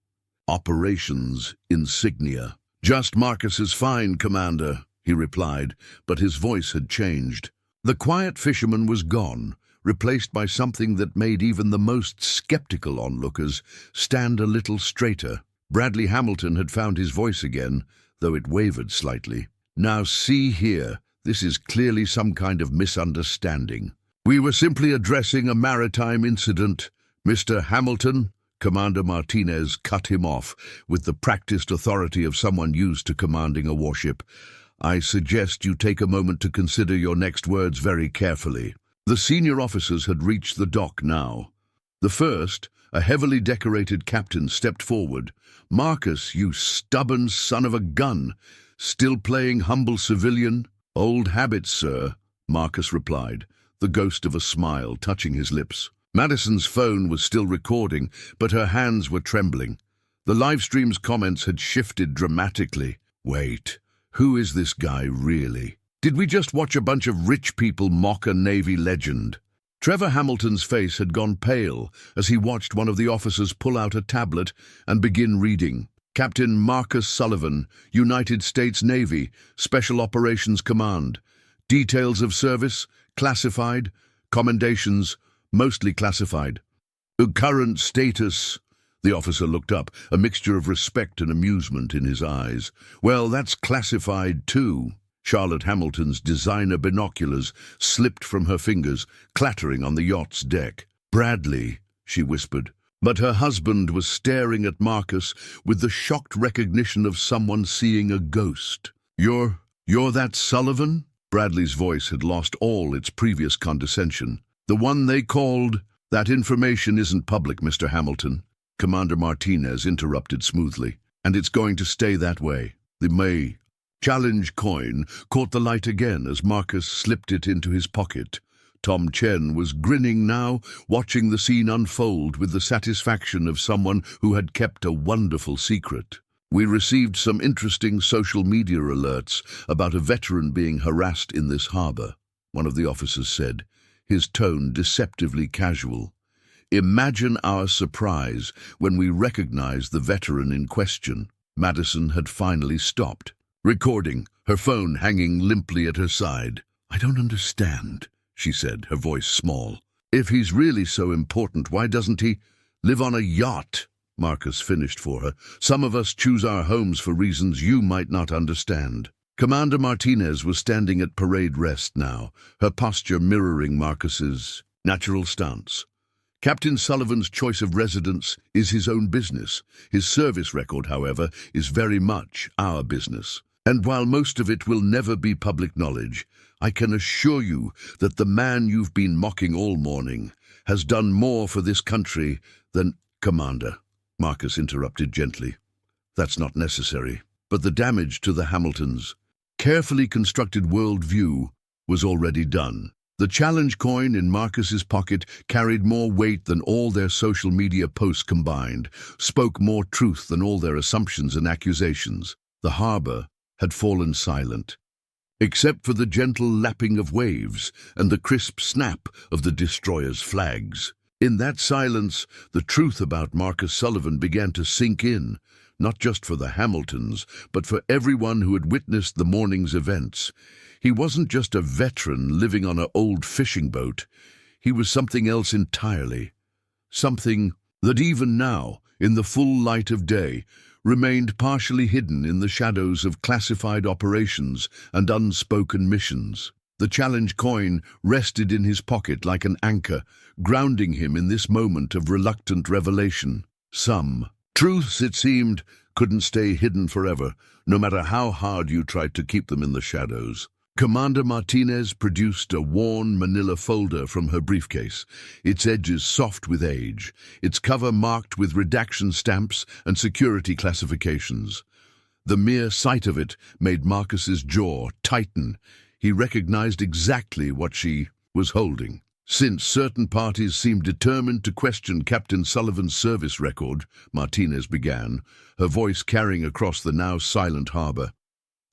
operations insignia. "Just Marcus's fine, Commander," he replied, but his voice had changed. The quiet fisherman was gone, replaced by something that made even the most skeptical onlookers stand a little straighter. Bradley Hamilton had found his voice again, though it wavered slightly. "Now see here, this is clearly some kind of misunderstanding. We were simply addressing a maritime incident, Mr. Hamilton." Commander Martinez cut him off with the practiced authority of someone used to commanding a warship. "I suggest you take a moment to consider your next words very carefully." The senior officers had reached the dock now. The first, a heavily decorated captain, stepped forward. "Marcus, you stubborn son of a gun, still playing humble civilian?" "Old habits, sir," Marcus replied, the ghost of a smile touching his lips. Madison's phone was still recording, but her hands were trembling. The livestream's comments had shifted dramatically. "Wait, who is this guy really? Did we just watch a bunch of rich people mock a Navy legend?" Trevor Hamilton's face had gone pale as he watched one of the officers pull out a tablet and begin reading. "Captain Marcus Sullivan, United States Navy, Special Operations Command. Details of service, classified. Commendations, mostly classified. Current status." The officer looked up, a mixture of respect and amusement in his eyes. "Well, that's classified too." Charlotte Hamilton's designer binoculars slipped from her fingers, clattering on the yacht's deck. "Bradley," she whispered. But her husband was staring at Marcus with the shocked recognition of someone seeing a ghost. You're that Sullivan?" Bradley's voice had lost all its previous condescension. "The one they called—" "That information isn't public, Mr. Hamilton," Commander Martinez interrupted smoothly. "And it's going to stay that way. The May challenge coin caught the light again as Marcus slipped it into his pocket. Tom Chen was grinning now, watching the scene unfold with the satisfaction of someone who had kept a wonderful secret. "We received some interesting social media alerts about a veteran being harassed in this harbor," one of the officers said, his tone deceptively casual. "Imagine our surprise when we recognized the veteran in question." Madison had finally stopped, recording, her phone hanging limply at her side. "I don't understand," she said, her voice small. "If he's really so important, why doesn't he live on a yacht?" Marcus finished for her. "Some of us choose our homes for reasons you might not understand." Commander Martinez was standing at parade rest now, her posture mirroring Marcus's natural stance. Captain Sullivan's choice of residence is his own business. His service record, however, is very much our business. And while most of it will never be public knowledge, I can assure you that the man you've been mocking all morning has done more for this country than— "Commander," Marcus interrupted gently. "That's not necessary. But the damage to the Hamiltons' carefully constructed worldview was already done. The challenge coin in Marcus's pocket carried more weight than all their social media posts combined, spoke more truth than all their assumptions and accusations. The harbor had fallen silent, except for the gentle lapping of waves and the crisp snap of the destroyer's flags. In that silence, the truth about Marcus Sullivan began to sink in, not just for the Hamiltons, but for everyone who had witnessed the morning's events. He wasn't just a veteran living on an old fishing boat. He was something else entirely. Something that even now, in the full light of day, remained partially hidden in the shadows of classified operations and unspoken missions. The challenge coin rested in his pocket like an anchor, grounding him in this moment of reluctant revelation. Some truths, it seemed, couldn't stay hidden forever, no matter how hard you tried to keep them in the shadows. Commander Martinez produced a worn manila folder from her briefcase, its edges soft with age, its cover marked with redaction stamps and security classifications. The mere sight of it made Marcus's jaw tighten. He recognized exactly what she was holding. Since certain parties seemed determined to question Captain Sullivan's service record, Martinez began, her voice carrying across the now silent harbor.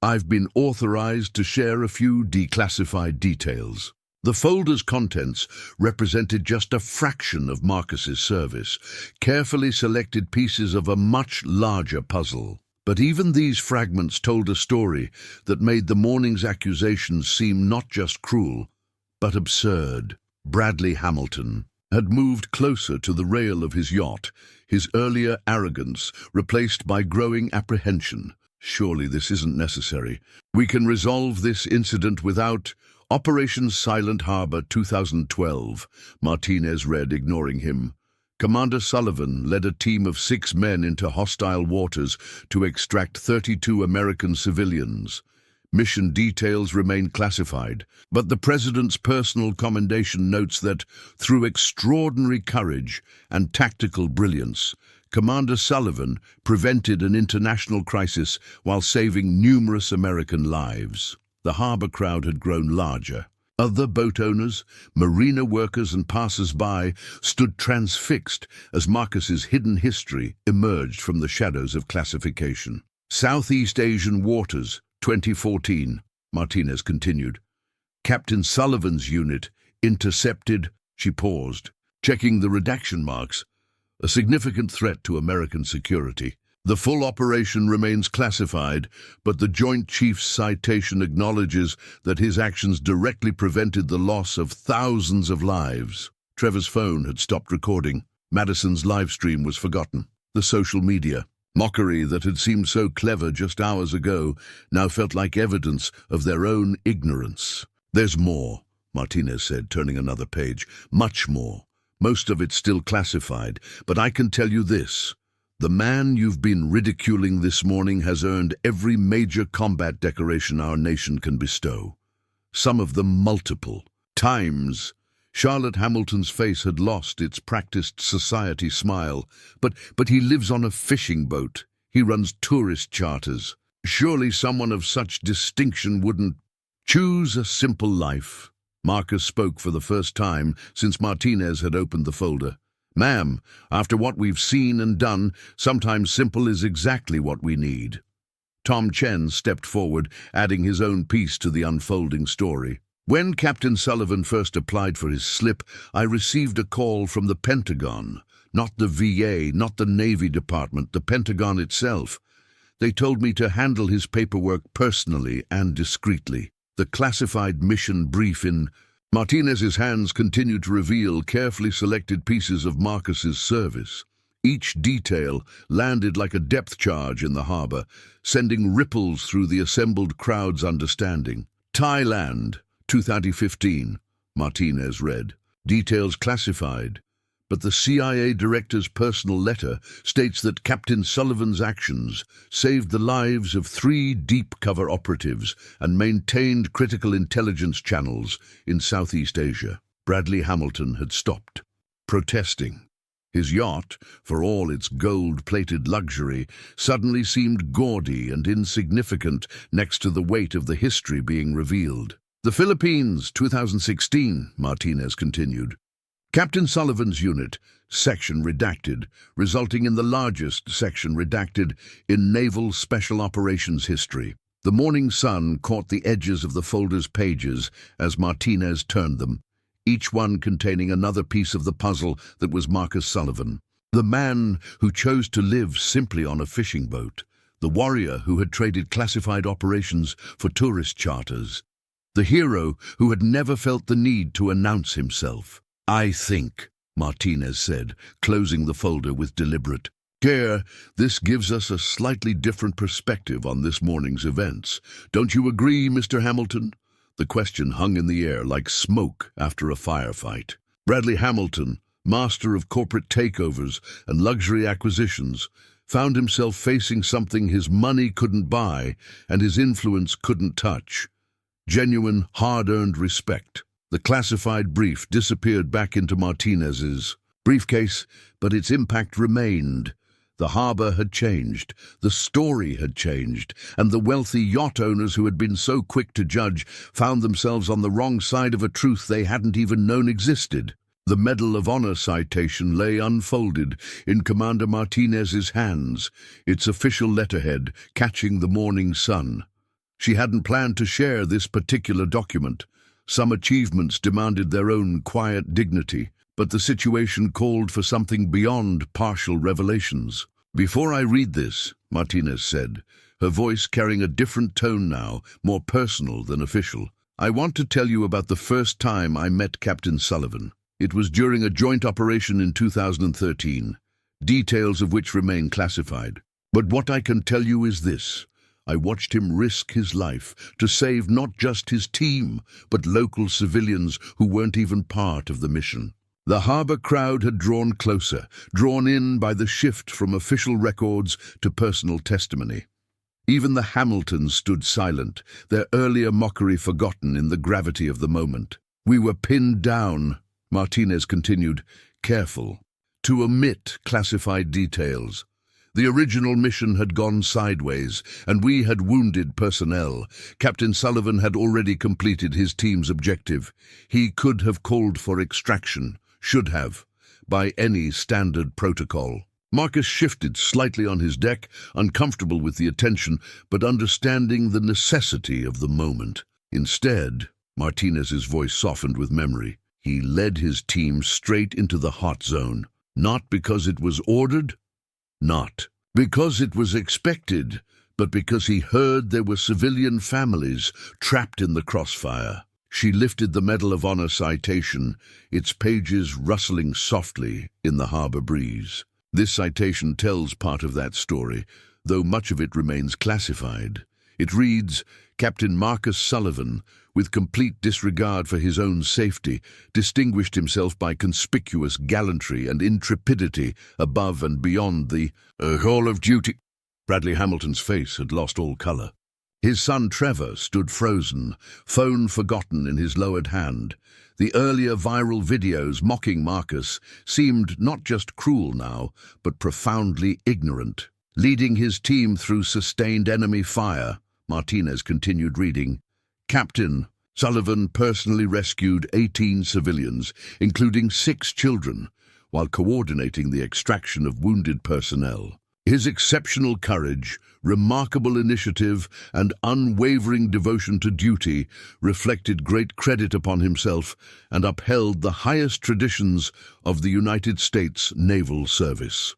I've been authorized to share a few declassified details. The folder's contents represented just a fraction of Marcus's service, carefully selected pieces of a much larger puzzle. But even these fragments told a story that made the morning's accusations seem not just cruel, but absurd. Bradley Hamilton had moved closer to the rail of his yacht, his earlier arrogance replaced by growing apprehension. Surely this isn't necessary. We can resolve this incident without Operation Silent Harbor 2012, Martinez read, ignoring him. Commander Sullivan led a team of 6 men into hostile waters to extract 32 American civilians. Mission details remain classified, but the President's personal commendation notes that, through extraordinary courage and tactical brilliance, Commander Sullivan prevented an international crisis while saving numerous American lives. The harbor crowd had grown larger. Other boat owners, marina workers and passers-by stood transfixed as Marcus's hidden history emerged from the shadows of classification. Southeast Asian waters, 2014, Martinez continued. Captain Sullivan's unit intercepted, she paused, checking the redaction marks, a significant threat to American security. The full operation remains classified, but the Joint Chief's citation acknowledges that his actions directly prevented the loss of thousands of lives. Trevor's phone had stopped recording. Madison's live stream was forgotten. The social media mockery that had seemed so clever just hours ago now felt like evidence of their own ignorance. There's more, Martinez said, turning another page. Much more. Most of it's still classified, but I can tell you this. The man you've been ridiculing this morning has earned every major combat decoration our nation can bestow. Some of them multiple times. Charlotte Hamilton's face had lost its practiced society smile. But he lives on a fishing boat. He runs tourist charters. Surely someone of such distinction wouldn't choose a simple life. Marcus spoke for the first time since Martinez had opened the folder. Ma'am, after what we've seen and done, sometimes simple is exactly what we need. Tom Chen stepped forward, adding his own piece to the unfolding story. When Captain Sullivan first applied for his slip, I received a call from the Pentagon. Not the VA, not the Navy Department, the Pentagon itself. They told me to handle his paperwork personally and discreetly. The classified mission brief in Martinez's hands continued to reveal carefully selected pieces of Marcus's service. Each detail landed like a depth charge in the harbor, sending ripples through the assembled crowd's understanding. Thailand, 2015, Martinez read. Details classified, but the CIA director's personal letter states that Captain Sullivan's actions saved the lives of 3 deep-cover operatives and maintained critical intelligence channels in Southeast Asia. Bradley Hamilton had stopped, protesting. His yacht, for all its gold-plated luxury, suddenly seemed gaudy and insignificant next to the weight of the history being revealed. The Philippines, 2016, Martinez continued. Captain Sullivan's unit, section redacted, resulting in the largest section redacted in naval special operations history. The morning sun caught the edges of the folder's pages as Martinez turned them, each one containing another piece of the puzzle that was Marcus Sullivan. The man who chose to live simply on a fishing boat. The warrior who had traded classified operations for tourist charters. The hero who had never felt the need to announce himself. "I think," Martinez said, closing the folder with deliberate care, "this gives us a slightly different perspective on this morning's events. Don't you agree, Mr. Hamilton?" The question hung in the air like smoke after a firefight. Bradley Hamilton, master of corporate takeovers and luxury acquisitions, found himself facing something his money couldn't buy and his influence couldn't touch. Genuine, hard-earned respect. The classified brief disappeared back into Martinez's briefcase, but its impact remained. The harbor had changed, the story had changed, and the wealthy yacht owners who had been so quick to judge found themselves on the wrong side of a truth they hadn't even known existed. The Medal of Honor citation lay unfolded in Commander Martinez's hands, its official letterhead catching the morning sun. She hadn't planned to share this particular document. Some achievements demanded their own quiet dignity, but the situation called for something beyond partial revelations. "Before I read this," Martinez said, her voice carrying a different tone now, more personal than official, "I want to tell you about the first time I met Captain Sullivan. It was during a joint operation in 2013, details of which remain classified. But what I can tell you is this. I watched him risk his life to save not just his team, but local civilians who weren't even part of the mission." The harbor crowd had drawn closer, drawn in by the shift from official records to personal testimony. Even the Hamiltons stood silent, their earlier mockery forgotten in the gravity of the moment. "We were pinned down," Martinez continued, careful, "to omit classified details. The original mission had gone sideways, and we had wounded personnel. Captain Sullivan had already completed his team's objective. He could have called for extraction, should have, by any standard protocol." Marcus shifted slightly on his deck, uncomfortable with the attention, but understanding the necessity of the moment. Instead, Martinez's voice softened with memory. He led his team straight into the hot zone, not because it was ordered, not because it was expected, but because he heard there were civilian families trapped in the crossfire. She lifted the Medal of Honor citation, its pages rustling softly in the harbor breeze. This citation tells part of that story, though much of it remains classified. It reads, "Captain Marcus Sullivan, with complete disregard for his own safety, distinguished himself by conspicuous gallantry and intrepidity above and beyond the call of duty." Bradley Hamilton's face had lost all color. His son Trevor stood frozen, phone forgotten in his lowered hand. The earlier viral videos mocking Marcus seemed not just cruel now, but profoundly ignorant. Leading his team through sustained enemy fire, Martinez continued reading, "Captain Sullivan personally rescued 18 civilians, including 6 children, while coordinating the extraction of wounded personnel. His exceptional courage, remarkable initiative, and unwavering devotion to duty reflected great credit upon himself and upheld the highest traditions of the United States Naval Service."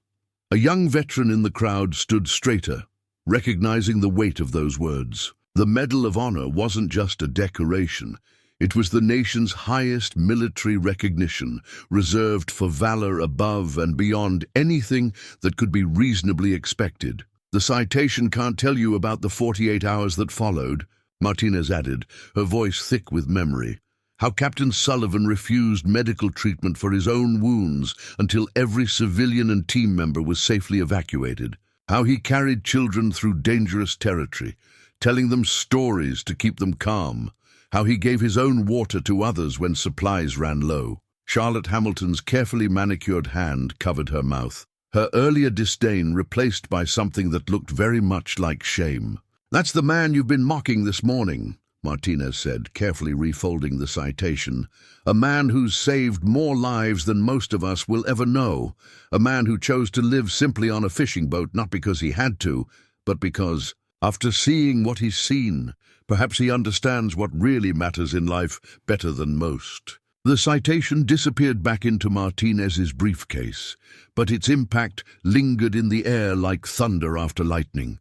A young veteran in the crowd stood straighter, recognizing the weight of those words. The Medal of Honor wasn't just a decoration. It was the nation's highest military recognition, reserved for valor above and beyond anything that could be reasonably expected. "The citation can't tell you about the 48 hours that followed," Martinez added, her voice thick with memory. "How Captain Sullivan refused medical treatment for his own wounds until every civilian and team member was safely evacuated. How he carried children through dangerous territory, telling them stories to keep them calm. How he gave his own water to others when supplies ran low." Charlotte Hamilton's carefully manicured hand covered her mouth, her earlier disdain replaced by something that looked very much like shame. "That's the man you've been mocking this morning," Martinez said, carefully refolding the citation. "A man who's saved more lives than most of us will ever know. A man who chose to live simply on a fishing boat, not because he had to, but because, after seeing what he's seen, perhaps he understands what really matters in life better than most." The citation disappeared back into Martinez's briefcase, but its impact lingered in the air like thunder after lightning.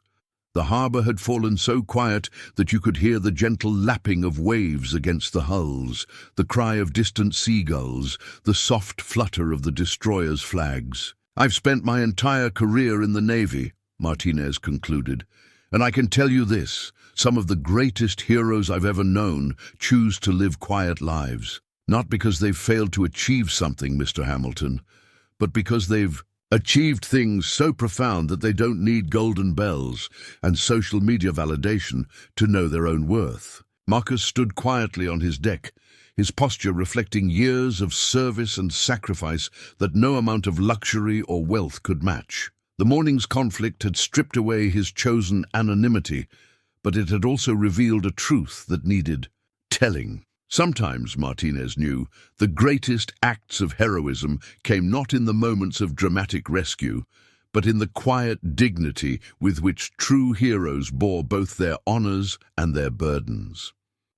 The harbor had fallen so quiet that you could hear the gentle lapping of waves against the hulls, the cry of distant seagulls, the soft flutter of the destroyer's flags. "I've spent my entire career in the Navy," Martinez concluded, "and I can tell you this, some of the greatest heroes I've ever known choose to live quiet lives. Not because they've failed to achieve something, Mr. Hamilton, but because they've achieved things so profound that they don't need golden bells and social media validation to know their own worth." Marcus stood quietly on his deck, his posture reflecting years of service and sacrifice that no amount of luxury or wealth could match. The morning's conflict had stripped away his chosen anonymity, but it had also revealed a truth that needed telling. Sometimes, Martinez knew, the greatest acts of heroism came not in the moments of dramatic rescue, but in the quiet dignity with which true heroes bore both their honors and their burdens.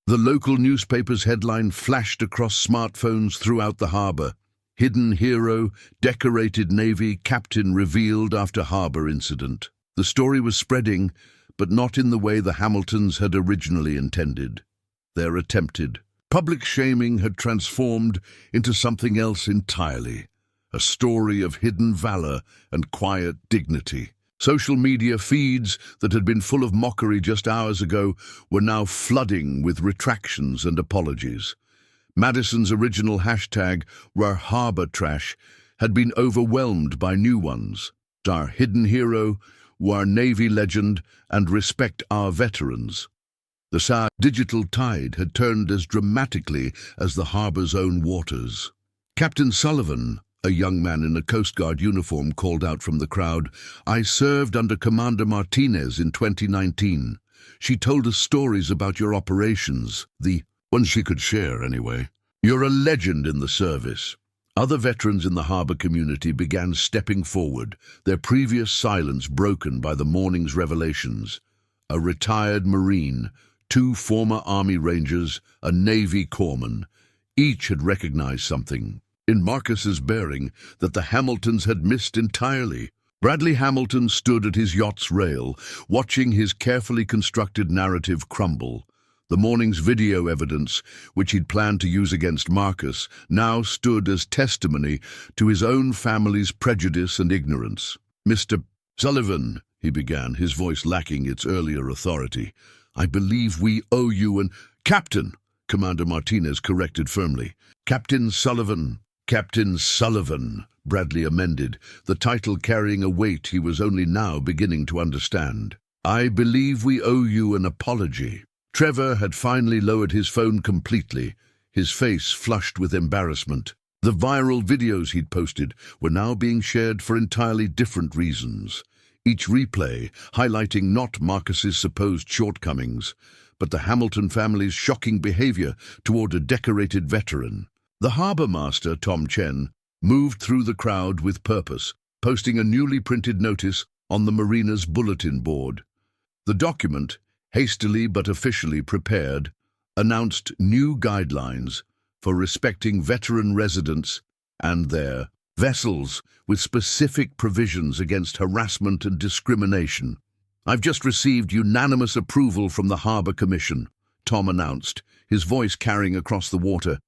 The local newspaper's headline flashed across smartphones throughout the harbor. "Hidden hero, decorated Navy captain revealed after harbor incident." The story was spreading, but not in the way the Hamiltons had originally intended. Their attempted public shaming had transformed into something else entirely, a story of hidden valor and quiet dignity. Social media feeds that had been full of mockery just hours ago were now flooding with retractions and apologies. Madison's original hashtag, #HarborTrash, had been overwhelmed by new ones. "Our hidden hero," "Our Navy legend," and "Respect our veterans." The sad digital tide had turned as dramatically as the harbor's own waters. Captain Sullivan, a young man in a Coast Guard uniform, called out from the crowd, "I served under Commander Martinez in 2019. She told us stories about your operations, the ones she could share anyway. You're a legend in the service." Other veterans in the harbor community began stepping forward, their previous silence broken by the morning's revelations. A retired Marine, 2 former Army Rangers, a Navy corpsman. Each had recognized something in Marcus's bearing that the Hamiltons had missed entirely. Bradley Hamilton stood at his yacht's rail, watching his carefully constructed narrative crumble. The morning's video evidence, which he'd planned to use against Marcus, now stood as testimony to his own family's prejudice and ignorance. "Mr. Sullivan," he began, his voice lacking its earlier authority, "I believe we owe you an—" "Captain," Commander Martinez corrected firmly. "Captain Sullivan." "Captain Sullivan," Bradley amended, the title carrying a weight he was only now beginning to understand. "I believe we owe you an apology." Trevor had finally lowered his phone completely, his face flushed with embarrassment. The viral videos he'd posted were now being shared for entirely different reasons, each replay highlighting not Marcus's supposed shortcomings, but the Hamilton family's shocking behavior toward a decorated veteran. The harbor master, Tom Chen, moved through the crowd with purpose, posting a newly printed notice on the marina's bulletin board. The document, hastily but officially prepared, announced new guidelines for respecting veteran residents and their vessels, with specific provisions against harassment and discrimination. "I've just received unanimous approval from the Harbor Commission," Tom announced, his voice carrying across the water.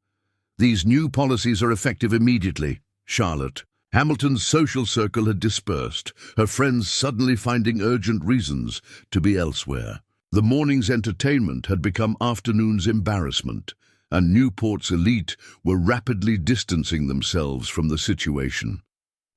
"These new policies are effective immediately." Charlotte, Hamilton's social circle, had dispersed, her friends suddenly finding urgent reasons to be elsewhere. The morning's entertainment had become afternoon's embarrassment, and Newport's elite were rapidly distancing themselves from the situation.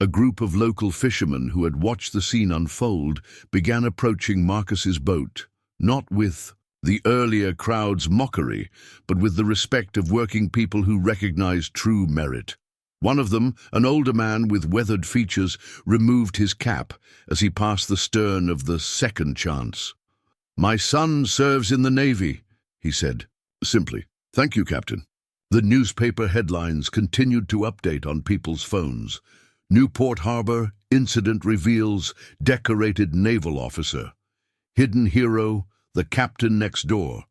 A group of local fishermen who had watched the scene unfold began approaching Marcus's boat, not with the earlier crowd's mockery, but with the respect of working people who recognized true merit. One of them, an older man with weathered features, removed his cap as he passed the stern of the Second Chance. "My son serves in the Navy," he said, simply. "Thank you, Captain." The newspaper headlines continued to update on people's phones. Newport Harbor, incident reveals decorated naval officer. Hidden hero, the captain next door.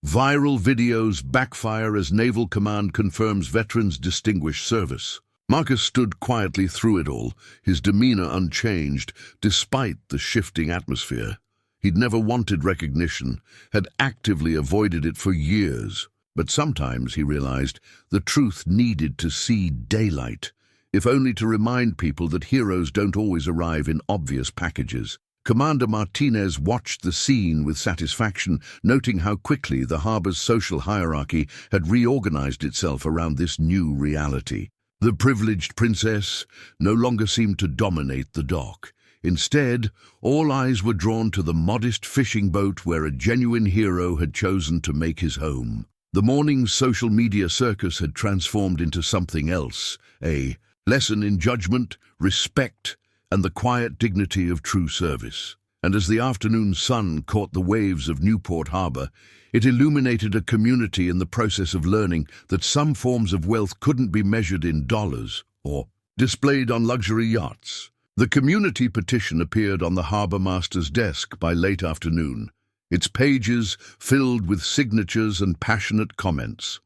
Viral videos backfire as Naval Command confirms veterans' distinguished service. Marcus stood quietly through it all, his demeanor unchanged, despite the shifting atmosphere. He'd never wanted recognition, had actively avoided it for years. But sometimes, he realized, the truth needed to see daylight, if only to remind people that heroes don't always arrive in obvious packages. Commander Martinez watched the scene with satisfaction, noting how quickly the harbor's social hierarchy had reorganized itself around this new reality. The privileged princess no longer seemed to dominate the dock. Instead, all eyes were drawn to the modest fishing boat where a genuine hero had chosen to make his home. The morning's social media circus had transformed into something else, a lesson in judgment, respect, and the quiet dignity of true service. And as the afternoon sun caught the waves of Newport Harbor, it illuminated a community in the process of learning that some forms of wealth couldn't be measured in dollars or displayed on luxury yachts. The community petition appeared on the harbor master's desk by late afternoon, its pages filled with signatures and passionate comments.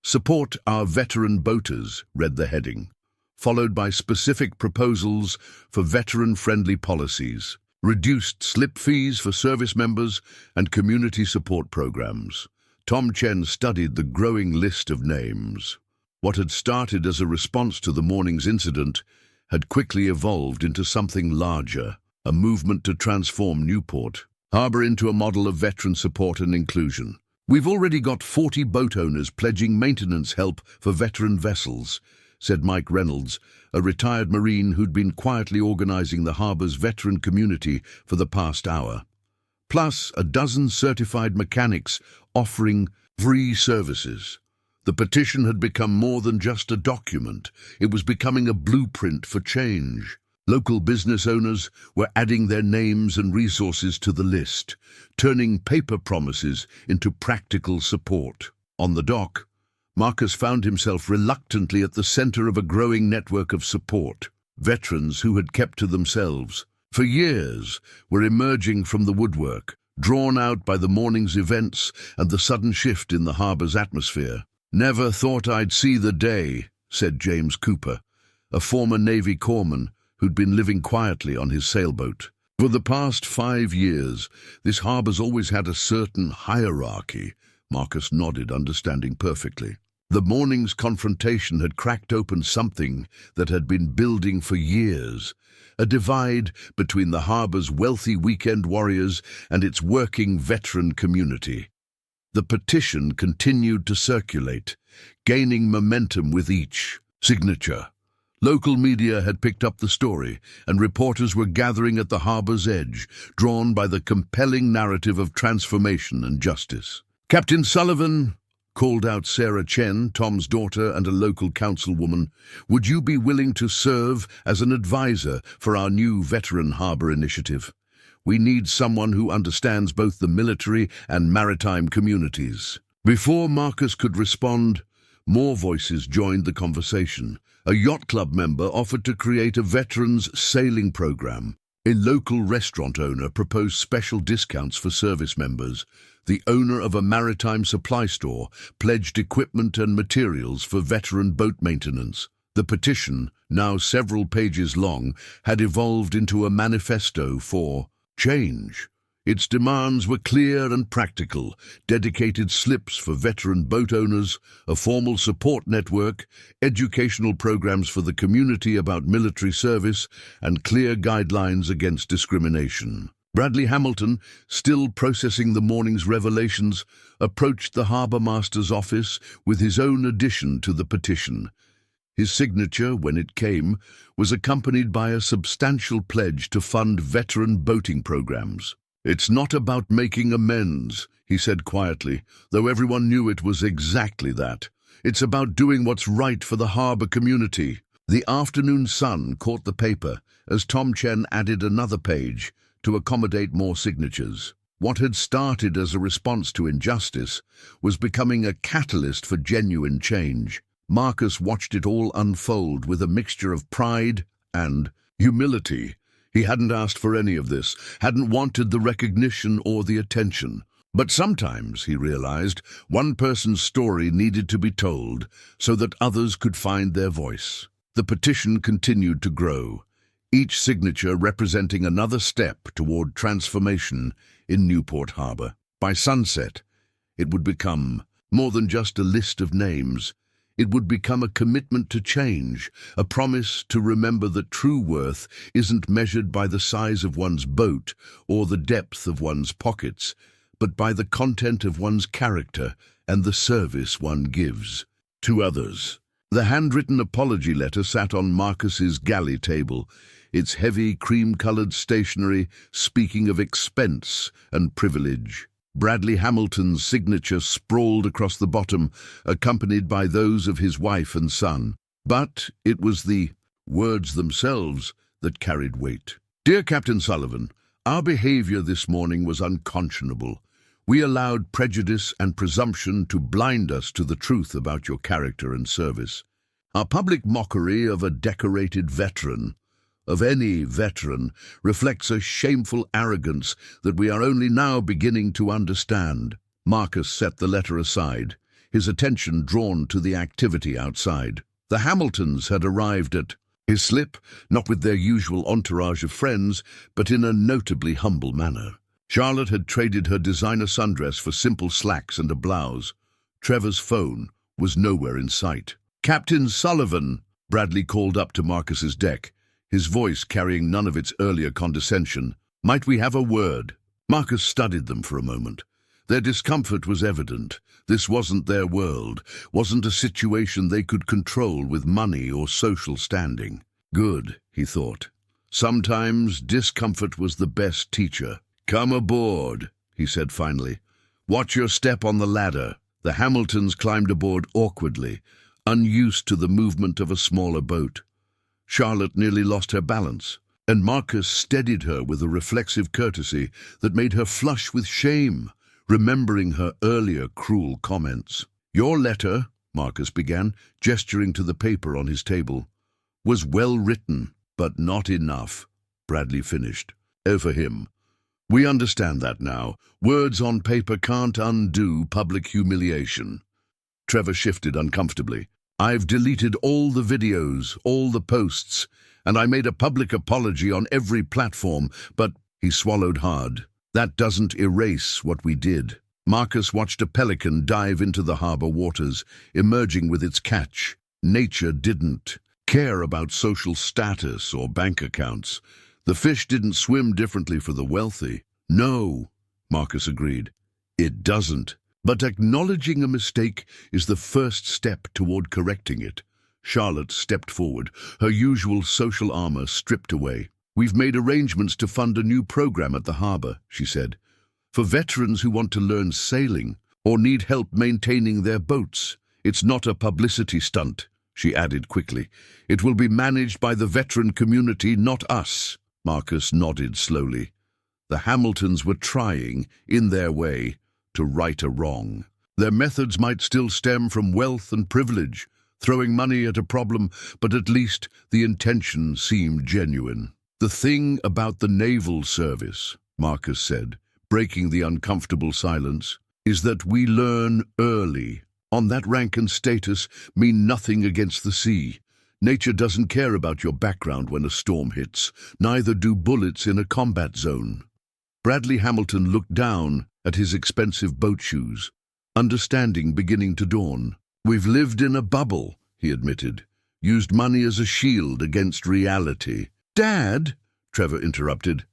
"Support our veteran boaters," read the heading, followed by specific proposals for veteran-friendly policies, reduced slip fees for service members, and community support programs. Tom Chen studied the growing list of names. What had started as a response to the morning's incident had quickly evolved into something larger, a movement to transform Newport Harbor into a model of veteran support and inclusion. "We've already got 40 boat owners pledging maintenance help for veteran vessels," said Mike Reynolds, a retired Marine who'd been quietly organizing the harbor's veteran community for the past hour. Plus a dozen certified mechanics offering free services. The petition had become more than just a document. It was becoming a blueprint for change. Local business owners were adding their names and resources to the list, turning paper promises into practical support. On the dock, Marcus found himself reluctantly at the center of a growing network of support. Veterans who had kept to themselves for years were emerging from the woodwork, drawn out by the morning's events and the sudden shift in the harbor's atmosphere. "Never thought I'd see the day," said James Cooper, a former Navy corpsman who'd been living quietly on his sailboat. "For the past 5 years, this harbor's always had a certain hierarchy." Marcus nodded, understanding perfectly. The morning's confrontation had cracked open something that had been building for years, a divide between the harbor's wealthy weekend warriors and its working veteran community. The petition continued to circulate, gaining momentum with each signature. Local media had picked up the story, and reporters were gathering at the harbor's edge, drawn by the compelling narrative of transformation and justice. "Captain Sullivan," called out Sarah Chen, Tom's daughter and a local councilwoman, "would you be willing to serve as an advisor for our new Veteran Harbor Initiative? We need someone who understands both the military and maritime communities." Before Marcus could respond, more voices joined the conversation. A yacht club member offered to create a veterans sailing program. A local restaurant owner proposed special discounts for service members. The owner of a maritime supply store pledged equipment and materials for veteran boat maintenance. The petition, now several pages long, had evolved into a manifesto for change. Its demands were clear and practical: dedicated slips for veteran boat owners, a formal support network, educational programs for the community about military service, and clear guidelines against discrimination. Bradley Hamilton, still processing the morning's revelations, approached the harbour master's office with his own addition to the petition. His signature, when it came, was accompanied by a substantial pledge to fund veteran boating programs. "It's not about making amends," he said quietly, though everyone knew it was exactly that. "It's about doing what's right for the harbour community." The afternoon sun caught the paper as Tom Chen added another page to accommodate more signatures. What had started as a response to injustice was becoming a catalyst for genuine change. Marcus watched it all unfold with a mixture of pride and humility. He hadn't asked for any of this, hadn't wanted the recognition or the attention. But sometimes, he realized, one person's story needed to be told so that others could find their voice. The petition continued to grow, each signature representing another step toward transformation in Newport Harbor. By sunset, it would become more than just a list of names. It would become a commitment to change, a promise to remember that true worth isn't measured by the size of one's boat or the depth of one's pockets, but by the content of one's character and the service one gives to others. The handwritten apology letter sat on Marcus's galley table, its heavy cream-colored stationery speaking of expense and privilege. Bradley Hamilton's signature sprawled across the bottom, accompanied by those of his wife and son. But it was the words themselves that carried weight. Dear Captain Sullivan, our behavior this morning was unconscionable. We allowed prejudice and presumption to blind us to the truth about your character and service. Our public mockery of a decorated veteran, of any veteran, reflects a shameful arrogance that we are only now beginning to understand. Marcus set the letter aside, his attention drawn to the activity outside. The Hamiltons had arrived at his slip, not with their usual entourage of friends, but in a notably humble manner. Charlotte had traded her designer sundress for simple slacks and a blouse. Trevor's phone was nowhere in sight. Captain Sullivan, Bradley called up to Marcus's deck, his voice carrying none of its earlier condescension. Might we have a word? Marcus studied them for a moment. Their discomfort was evident. This wasn't their world, wasn't a situation they could control with money or social standing. Good, he thought. Sometimes discomfort was the best teacher. Come aboard, he said finally. Watch your step on the ladder. The Hamiltons climbed aboard awkwardly, unused to the movement of a smaller boat. Charlotte nearly lost her balance, and Marcus steadied her with a reflexive courtesy that made her flush with shame, remembering her earlier cruel comments. Your letter, Marcus began, gesturing to the paper on his table, was well written, but not enough, Bradley finished. For him. We understand that now. Words on paper can't undo public humiliation. Trevor shifted uncomfortably. I've deleted all the videos, all the posts, and I made a public apology on every platform, but he swallowed hard. That doesn't erase what we did. Marcus watched a pelican dive into the harbor waters, emerging with its catch. Nature didn't care about social status or bank accounts. The fish didn't swim differently for the wealthy. No, Marcus agreed. It doesn't. But acknowledging a mistake is the first step toward correcting it. Charlotte stepped forward, her usual social armor stripped away. We've made arrangements to fund a new program at the harbor, she said, for veterans who want to learn sailing or need help maintaining their boats. It's not a publicity stunt, she added quickly. It will be managed by the veteran community, not us. Marcus nodded slowly. The Hamiltons were trying, in their way, to right a wrong. Their methods might still stem from wealth and privilege, throwing money at a problem, but at least the intention seemed genuine. The thing about the naval service, Marcus said, breaking the uncomfortable silence, is that we learn early. On that rank and status mean nothing against the sea. Nature doesn't care about your background when a storm hits, neither do bullets in a combat zone. Bradley Hamilton looked down at his expensive boat shoes, understanding beginning to dawn. We've lived in a bubble, he admitted, used money as a shield against reality. Dad, Trevor interrupted,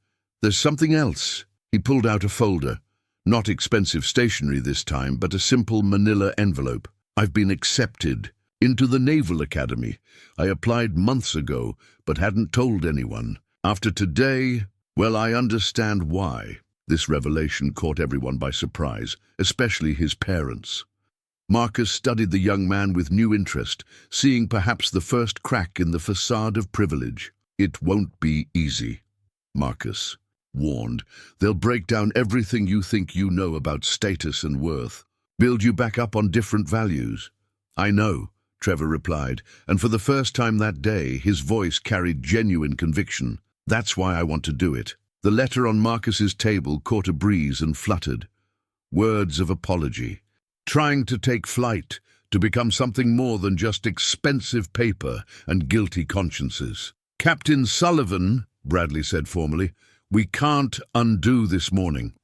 there's something else. He pulled out a folder, not expensive stationery this time, but a simple manila envelope. I've been accepted into the Naval Academy. I applied months ago, but hadn't told anyone. After today, well, I understand why. This revelation caught everyone by surprise, especially his parents. Marcus studied the young man with new interest, seeing perhaps the first crack in the facade of privilege. It won't be easy, Marcus. warned. "They'll break down everything you think you know about status and worth. Build you back up on different values." "I know," Trevor replied, and for the first time that day, his voice carried genuine conviction. "That's why I want to do it." The letter on Marcus's table caught a breeze and fluttered. Words of apology. Trying to take flight, to become something more than just expensive paper and guilty consciences. "Captain Sullivan," Bradley said formally, "we can't undo this morning.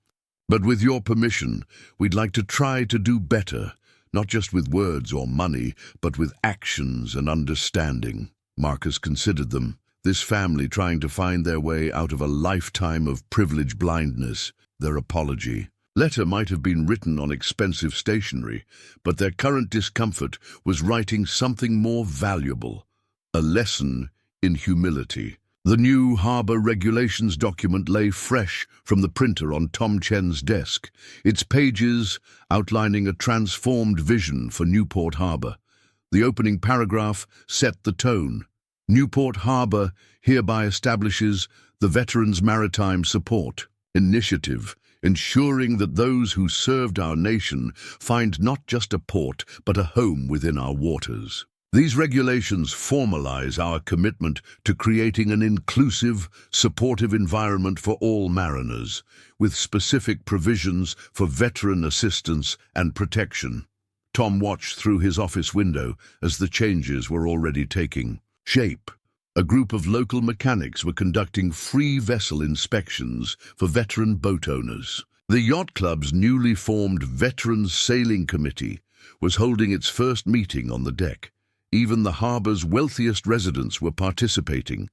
But with your permission, we'd like to try to do better. Not just with words or money, but with actions and understanding." Marcus considered them, this family trying to find their way out of a lifetime of privilege blindness. Their apology. Letter might have been written on expensive stationery, but their current discomfort was writing something more valuable. A lesson in humility. The new harbor regulations document lay fresh from the printer on Tom Chen's desk, its pages outlining a transformed vision for Newport Harbor. The opening paragraph set the tone. Newport Harbor hereby establishes the Veterans Maritime Support Initiative, ensuring that those who served our nation find not just a port, but a home within our waters. These regulations formalize our commitment to creating an inclusive, supportive environment for all mariners, with specific provisions for veteran assistance and protection. Tom watched through his office window as the changes were already taking shape. A group of local mechanics were conducting free vessel inspections for veteran boat owners. The Yacht Club's newly formed Veterans Sailing Committee was holding its first meeting on the deck. Even the harbor's wealthiest residents were participating,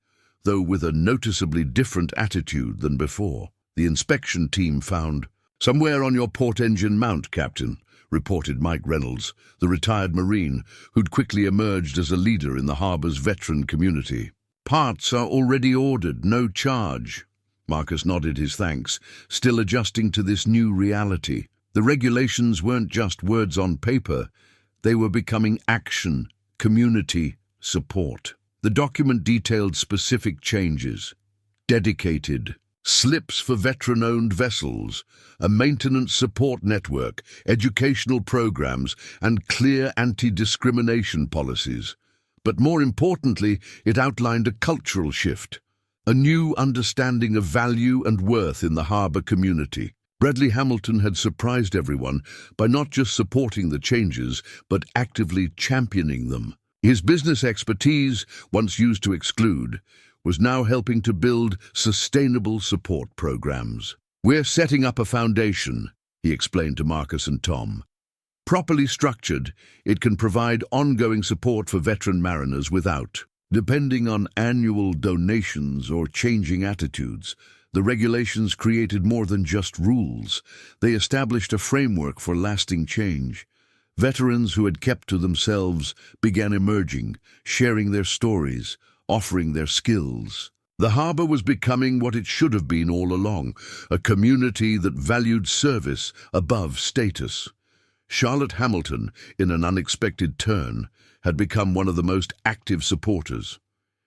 though with a noticeably different attitude than before. The inspection team found, "Somewhere on your port engine mount, Captain," reported Mike Reynolds, the retired Marine, who'd quickly emerged as a leader in the harbor's veteran community. "Parts are already ordered, no charge." Marcus nodded his thanks, still adjusting to this new reality. The regulations weren't just words on paper, they were becoming action, community support. The document detailed specific changes. Dedicated slips for veteran-owned vessels, a maintenance support network, educational programs, and clear anti-discrimination policies. But more importantly, it outlined a cultural shift, a new understanding of value and worth in the harbor community. Bradley Hamilton had surprised everyone by not just supporting the changes, but actively championing them. His business expertise, once used to exclude, was now helping to build sustainable support programs. "We're setting up a foundation," he explained to Marcus and Tom. "Properly structured, it can provide ongoing support for veteran mariners without depending on annual donations or changing attitudes." The regulations created more than just rules. They established a framework for lasting change. Veterans who had kept to themselves began emerging, sharing their stories, offering their skills. The harbor was becoming what it should have been all along, a community that valued service above status. Charlotte Hamilton, in an unexpected turn, had become one of the most active supporters.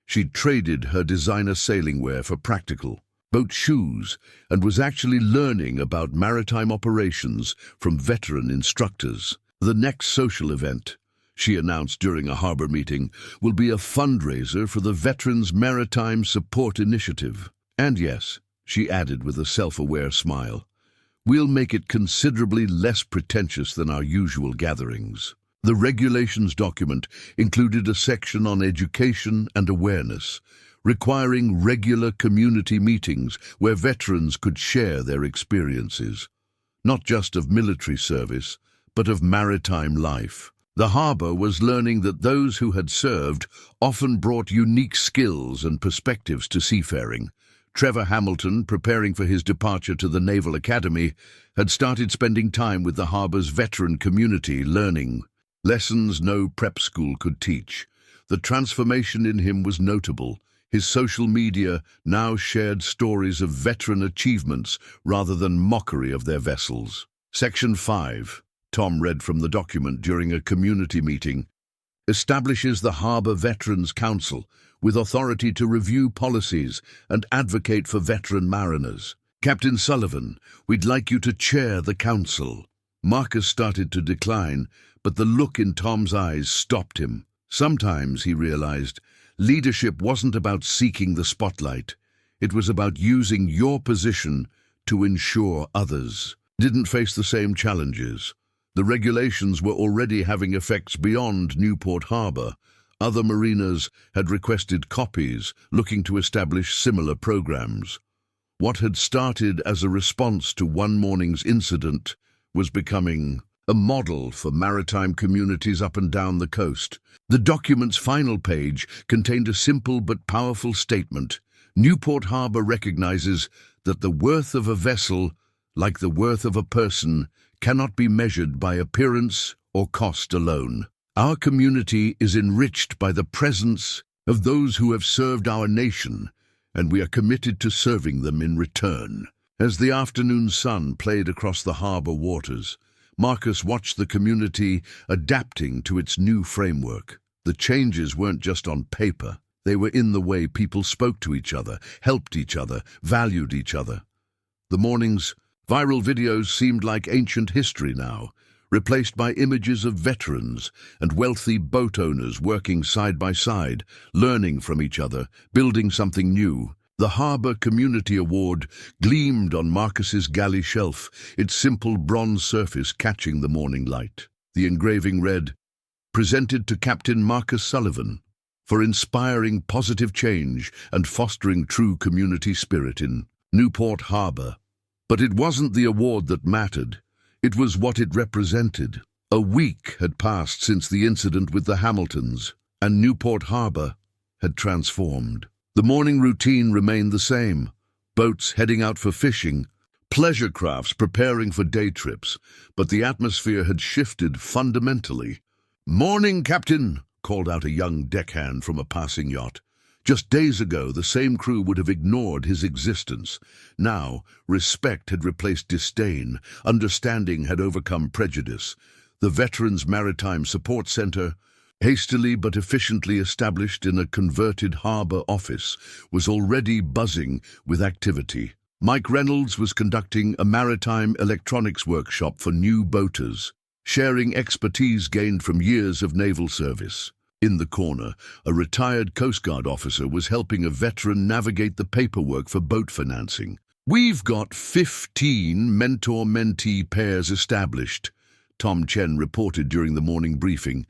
She'd traded her designer sailing wear for practical boat shoes and was actually learning about maritime operations from veteran instructors. "The next social event," she announced during a harbor meeting, "will be a fundraiser for the Veterans Maritime Support Initiative. And yes," she added with a self-aware smile, "we'll make it considerably less pretentious than our usual gatherings." The regulations document included a section on education and awareness, requiring regular community meetings where veterans could share their experiences, not just of military service, but of maritime life. The harbor was learning that those who had served often brought unique skills and perspectives to seafaring. Trevor Hamilton, preparing for his departure to the Naval Academy, had started spending time with the harbor's veteran community, learning lessons no prep school could teach. The transformation in him was notable. His social media now shared stories of veteran achievements rather than mockery of their vessels. Section 5. Tom read from the document during a community meeting. establishes the Harbor Veterans Council with authority to review policies and advocate for veteran mariners. Captain Sullivan, we'd like you to chair the council. Marcus started to decline, but the look in Tom's eyes stopped him. Sometimes, he realized, leadership wasn't about seeking the spotlight. It was about using your position to ensure others didn't face the same challenges. The regulations were already having effects beyond Newport Harbor. Other mariners had requested copies, looking to establish similar programs. What had started as a response to one morning's incident was becoming a model for maritime communities up and down the coast. The document's final page contained a simple but powerful statement. Newport Harbor recognizes that the worth of a vessel, like the worth of a person, cannot be measured by appearance or cost alone. Our community is enriched by the presence of those who have served our nation, and we are committed to serving them in return. As the afternoon sun played across the harbor waters, Marcus watched the community adapting to its new framework. The changes weren't just on paper. They were in the way people spoke to each other, helped each other, valued each other. The morning's viral videos seemed like ancient history now, replaced by images of veterans and wealthy boat owners working side by side, learning from each other, building something new. The Harbor Community Award gleamed on Marcus's galley shelf, its simple bronze surface catching the morning light. The engraving read, "Presented to Captain Marcus Sullivan for inspiring positive change and fostering true community spirit in Newport Harbor." But it wasn't the award that mattered. It was what it represented. A week had passed since the incident with the Hamiltons, and Newport Harbor had transformed. The morning routine remained the same. Boats heading out for fishing, pleasure crafts preparing for day trips, but the atmosphere had shifted fundamentally. "Morning, Captain," called out a young deckhand from a passing yacht. Just days ago, the same crew would have ignored his existence. Now, respect had replaced disdain, understanding had overcome prejudice. The Veterans Maritime Support Center, hastily but efficiently established in a converted harbor office, was already buzzing with activity. Mike Reynolds was conducting a maritime electronics workshop for new boaters, sharing expertise gained from years of naval service. In the corner, a retired Coast Guard officer was helping a veteran navigate the paperwork for boat financing. "We've got 15 mentor-mentee pairs established," Tom Chen reported during the morning briefing.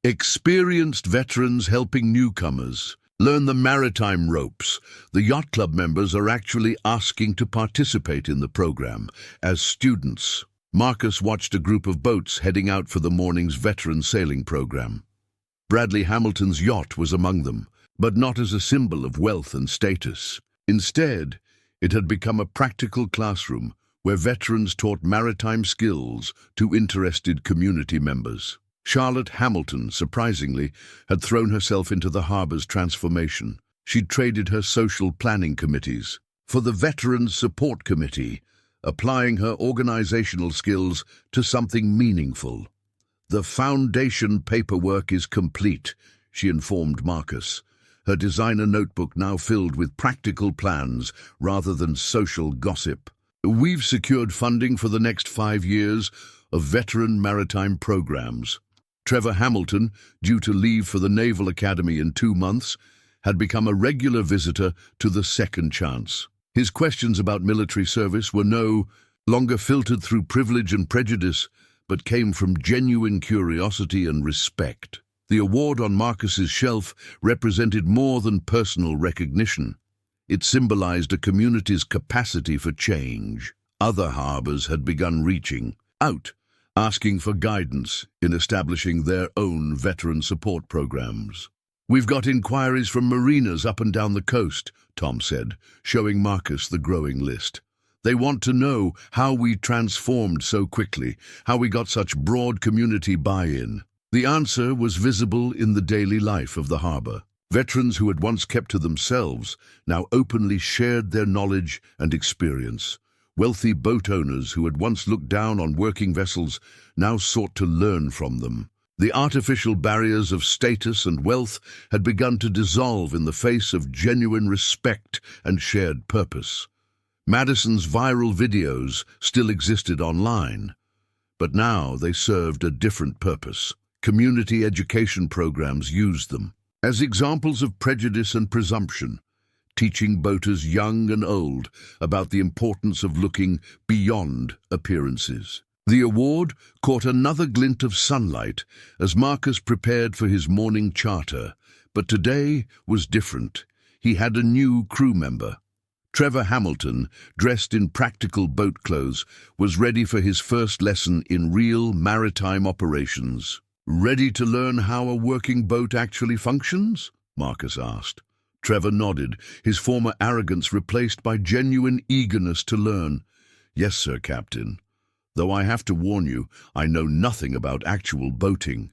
"Experienced veterans helping newcomers learn the maritime ropes." The yacht club members are actually asking to participate in the program as students. Marcus watched a group of boats heading out for the morning's veteran sailing program. Bradley Hamilton's yacht was among them, but not as a symbol of wealth and status. Instead, it had become a practical classroom where veterans taught maritime skills to interested community members. Charlotte Hamilton, surprisingly, had thrown herself into the harbor's transformation. She'd traded her social planning committees for the Veterans Support Committee, applying her organizational skills to something meaningful. "The foundation paperwork is complete," she informed Marcus, her designer notebook now filled with practical plans rather than social gossip. "We've secured funding for the next 5 years of veteran maritime programs." Trevor Hamilton, due to leave for the Naval Academy in 2 months, had become a regular visitor to the Second Chance. His questions about military service were no longer filtered through privilege and prejudice, but came from genuine curiosity and respect. The award on Marcus's shelf represented more than personal recognition. It symbolized a community's capacity for change. Other harbors had begun reaching out, asking for guidance in establishing their own veteran support programs. "We've got inquiries from mariners up and down the coast," Tom said, showing Marcus the growing list. "They want to know how we transformed so quickly, how we got such broad community buy-in." The answer was visible in the daily life of the harbor. Veterans who had once kept to themselves now openly shared their knowledge and experience. Wealthy boat owners who had once looked down on working vessels now sought to learn from them. The artificial barriers of status and wealth had begun to dissolve in the face of genuine respect and shared purpose. Madison's viral videos still existed online, but now they served a different purpose. Community education programs used them as examples of prejudice and presumption, teaching boaters young and old about the importance of looking beyond appearances. The award caught another glint of sunlight as Marcus prepared for his morning charter, but today was different. He had a new crew member. Trevor Hamilton, dressed in practical boat clothes, was ready for his first lesson in real maritime operations. "Ready to learn how a working boat actually functions?" Marcus asked. Trevor nodded, his former arrogance replaced by genuine eagerness to learn. "Yes, sir, Captain. Though I have to warn you, I know nothing about actual boating."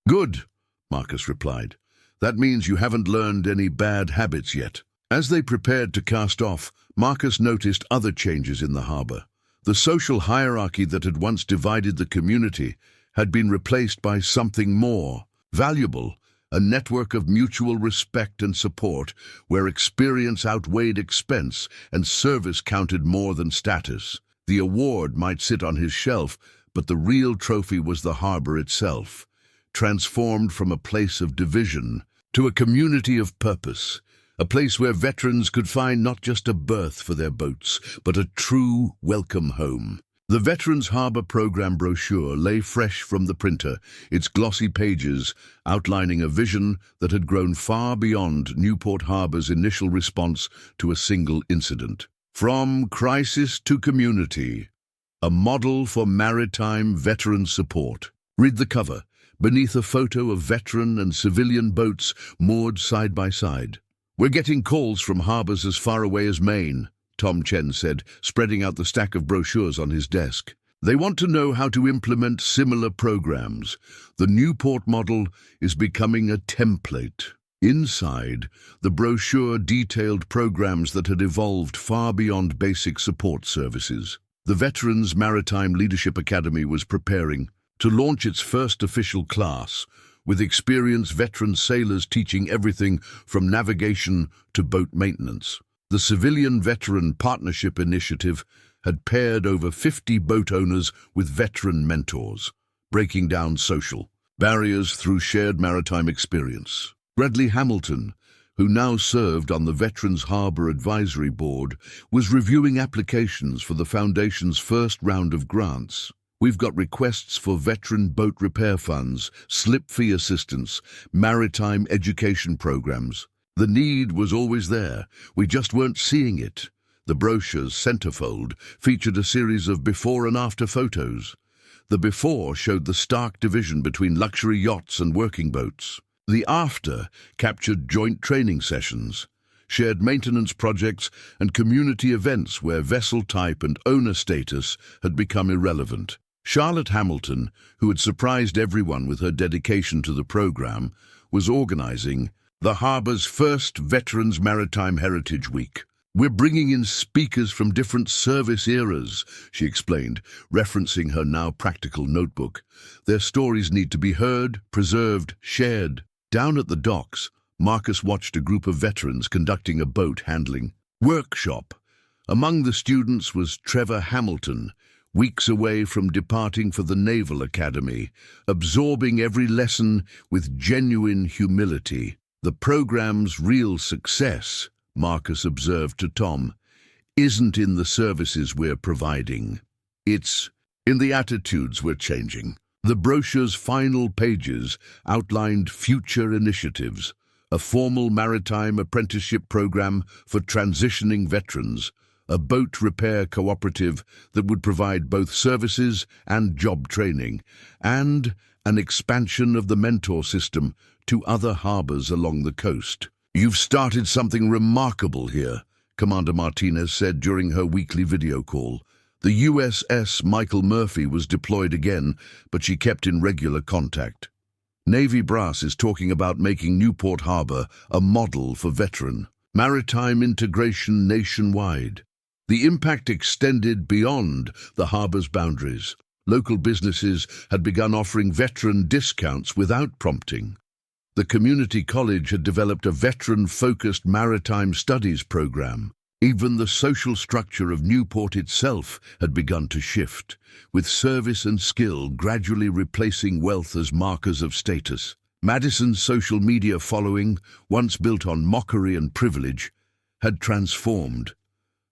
"Good," Marcus replied. "That means you haven't learned any bad habits yet." As they prepared to cast off, Marcus noticed other changes in the harbor. The social hierarchy that had once divided the community had been replaced by something more valuable, a network of mutual respect and support where experience outweighed expense and service counted more than status. The award might sit on his shelf, but the real trophy was the harbor itself, transformed from a place of division to a community of purpose, a place where veterans could find not just a berth for their boats, but a true welcome home. The Veterans Harbor Program brochure lay fresh from the printer, its glossy pages outlining a vision that had grown far beyond Newport Harbor's initial response to a single incident. From crisis to community, a model for maritime veteran support. Read the cover, beneath a photo of veteran and civilian boats moored side by side. "We're getting calls from harbors as far away as Maine," Tom Chen said, spreading out the stack of brochures on his desk. "They want to know how to implement similar programs. The Newport model is becoming a template." Inside, the brochure detailed programs that had evolved far beyond basic support services. The Veterans Maritime Leadership Academy was preparing to launch its first official class, with experienced veteran sailors teaching everything from navigation to boat maintenance. The Civilian-Veteran Partnership Initiative had paired over 50 boat owners with veteran mentors, breaking down social barriers through shared maritime experience. Bradley Hamilton, who now served on the Veterans Harbor Advisory Board, was reviewing applications for the Foundation's first round of grants. "We've got requests for veteran boat repair funds, slip fee assistance, maritime education programs. The need was always there, we just weren't seeing it." The brochure's centerfold featured a series of before and after photos. The before showed the stark division between luxury yachts and working boats. The after captured joint training sessions, shared maintenance projects, and community events where vessel type and owner status had become irrelevant. Charlotte Hamilton, who had surprised everyone with her dedication to the program, was organizing the harbor's first Veterans Maritime Heritage Week. "We're bringing in speakers from different service eras," she explained, referencing her now practical notebook. "Their stories need to be heard, preserved, shared." Down at the docks, Marcus watched a group of veterans conducting a boat handling workshop. Among the students was Trevor Hamilton, weeks away from departing for the Naval Academy, absorbing every lesson with genuine humility. "The program's real success," Marcus observed to Tom, "isn't in the services we're providing. It's in the attitudes we're changing." The brochure's final pages outlined future initiatives, a formal maritime apprenticeship program for transitioning veterans, a boat repair cooperative that would provide both services and job training, and an expansion of the mentor system to other harbors along the coast. "You've started something remarkable here," Commander Martinez said during her weekly video call. The USS Michael Murphy was deployed again, but she kept in regular contact. "Navy brass is talking about making Newport Harbor a model for veteran maritime integration nationwide." The impact extended beyond the harbor's boundaries. Local businesses had begun offering veteran discounts without prompting. The community college had developed a veteran-focused maritime studies program. Even the social structure of Newport itself had begun to shift, with service and skill gradually replacing wealth as markers of status. Madison's social media following, once built on mockery and privilege, had transformed.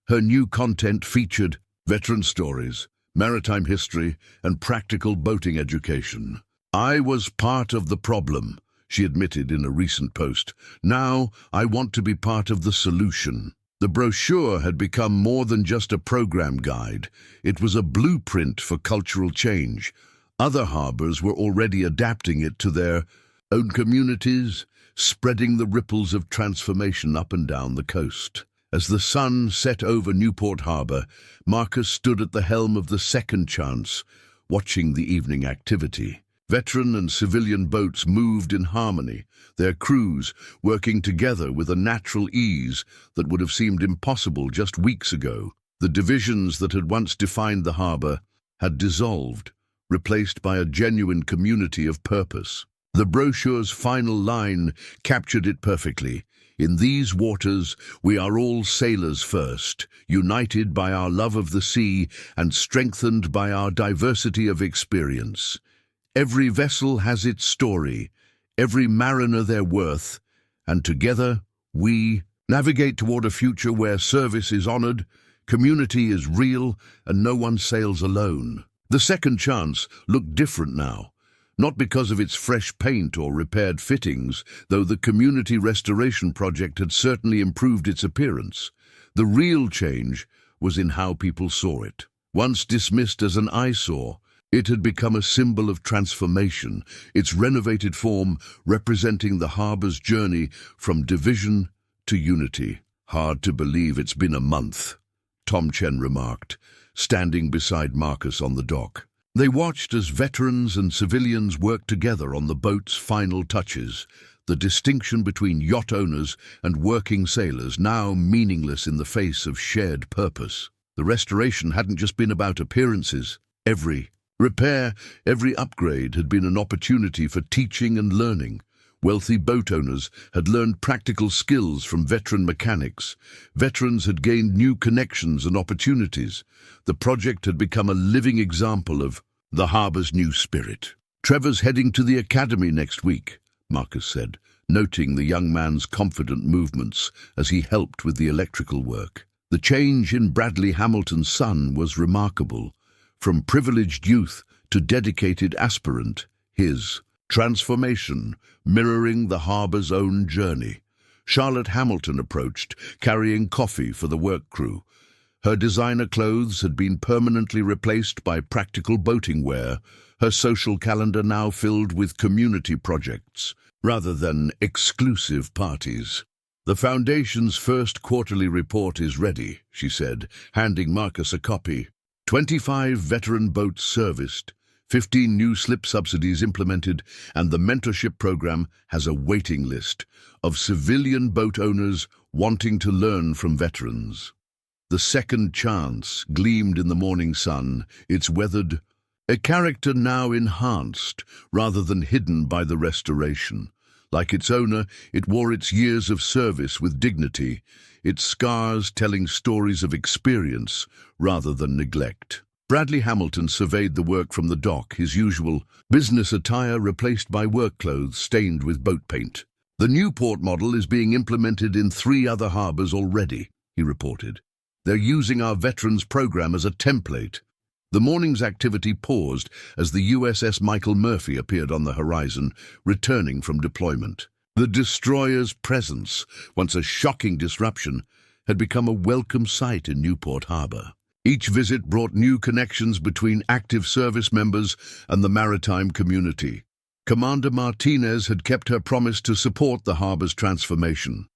Her new content featured veteran stories, maritime history, and practical boating education. "I was part of the problem," she admitted in a recent post. "Now I want to be part of the solution." The brochure had become more than just a program guide. It was a blueprint for cultural change. Other harbors were already adapting it to their own communities, spreading the ripples of transformation up and down the coast. As the sun set over Newport Harbor, Marcus stood at the helm of the Second Chance, watching the evening activity. Veteran and civilian boats moved in harmony, their crews working together with a natural ease that would have seemed impossible just weeks ago. The divisions that had once defined the harbor had dissolved, replaced by a genuine community of purpose. The brochure's final line captured it perfectly. "In these waters, we are all sailors first, united by our love of the sea and strengthened by our diversity of experience. Every vessel has its story, every mariner their worth, and together we navigate toward a future where service is honored, community is real, and no one sails alone." The Second Chance looked different now, not because of its fresh paint or repaired fittings, though the community restoration project had certainly improved its appearance. The real change was in how people saw it. Once dismissed as an eyesore, it had become a symbol of transformation, its renovated form representing the harbor's journey from division to unity. "Hard to believe it's been a month," Tom Chen remarked, standing beside Marcus on the dock. They watched as veterans and civilians worked together on the boat's final touches, the distinction between yacht owners and working sailors now meaningless in the face of shared purpose. The restoration hadn't just been about appearances. Every repair, every upgrade had been an opportunity for teaching and learning. Wealthy boat owners had learned practical skills from veteran mechanics. Veterans had gained new connections and opportunities. The project had become a living example of the harbor's new spirit. "Trevor's heading to the academy next week," Marcus said, noting the young man's confident movements as he helped with the electrical work. The change in Bradley Hamilton's son was remarkable. From privileged youth to dedicated aspirant, his transformation mirroring the harbor's own journey. Charlotte Hamilton approached, carrying coffee for the work crew. Her designer clothes had been permanently replaced by practical boating wear, her social calendar now filled with community projects, rather than exclusive parties. "The Foundation's first quarterly report is ready," she said, handing Marcus a copy. 25 veteran boats serviced, 15 new slip subsidies implemented, and the mentorship program has a waiting list of civilian boat owners wanting to learn from veterans. The Second Chance gleamed in the morning sun, its weathered, a character now enhanced rather than hidden by the restoration. Like its owner, it wore its years of service with dignity, its scars telling stories of experience rather than neglect. Bradley Hamilton surveyed the work from the dock, his usual business attire replaced by work clothes stained with boat paint. "The Newport model is being implemented in 3 other harbors already," he reported. "They're using our veterans program as a template." The morning's activity paused as the USS Michael Murphy appeared on the horizon, returning from deployment. The destroyer's presence, once a shocking disruption, had become a welcome sight in Newport Harbor. Each visit brought new connections between active service members and the maritime community. Commander Martinez had kept her promise to support the harbor's transformation.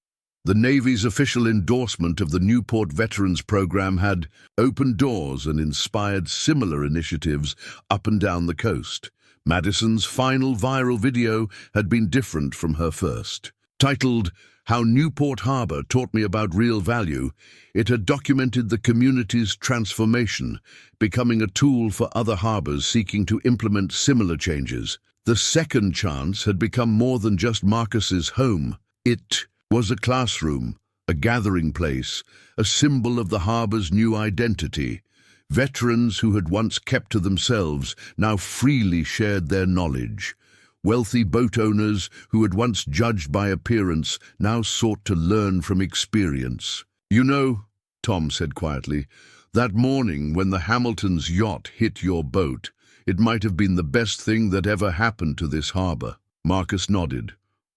The Navy's official endorsement of the Newport Veterans Program had opened doors and inspired similar initiatives up and down the coast. Madison's final viral video had been different from her first. Titled How Newport Harbor Taught Me About Real Value, it had documented the community's transformation, becoming a tool for other harbors seeking to implement similar changes. The second chance had become more than just Marcus's home. It was a classroom, a gathering place, a symbol of the harbor's new identity. Veterans who had once kept to themselves now freely shared their knowledge. Wealthy boat owners who had once judged by appearance now sought to learn from experience. "You know," Tom said quietly, "that morning when the Hamilton's yacht hit your boat, it might have been the best thing that ever happened to this harbor." Marcus nodded,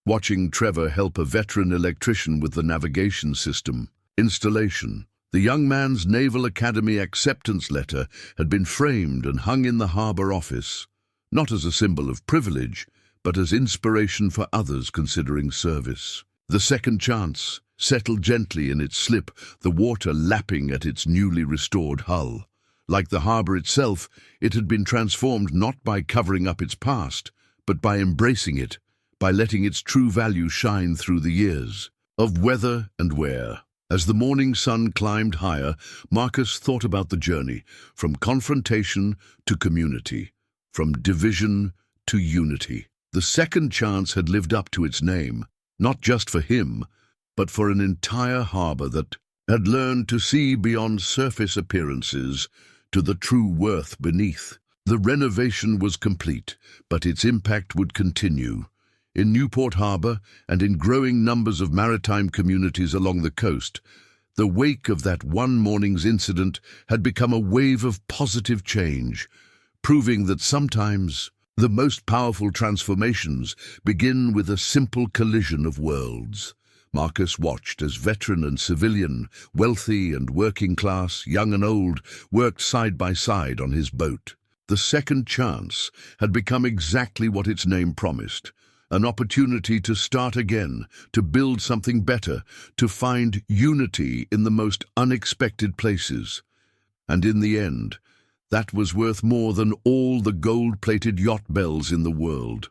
watching Trevor help a veteran electrician with the navigation system. Installation. The young man's Naval Academy acceptance letter had been framed and hung in the harbor office, not as a symbol of privilege, but as inspiration for others considering service. The second chance settled gently in its slip, the water lapping at its newly restored hull. Like the harbor itself, it had been transformed not by covering up its past, but by embracing it, by letting its true value shine through the years of weather and wear. As the morning sun climbed higher, Marcus thought about the journey, from confrontation to community, from division to unity. The second chance had lived up to its name, not just for him, but for an entire harbor that had learned to see beyond surface appearances to the true worth beneath. The renovation was complete, but its impact would continue. In Newport Harbor and in growing numbers of maritime communities along the coast, the wake of that one morning's incident had become a wave of positive change, proving that sometimes the most powerful transformations begin with a simple collision of worlds. Marcus watched as veteran and civilian, wealthy and working class, young and old, worked side by side on his boat. The second chance had become exactly what its name promised, an opportunity to start again, to build something better, to find unity in the most unexpected places. And in the end, that was worth more than all the gold-plated yacht bells in the world.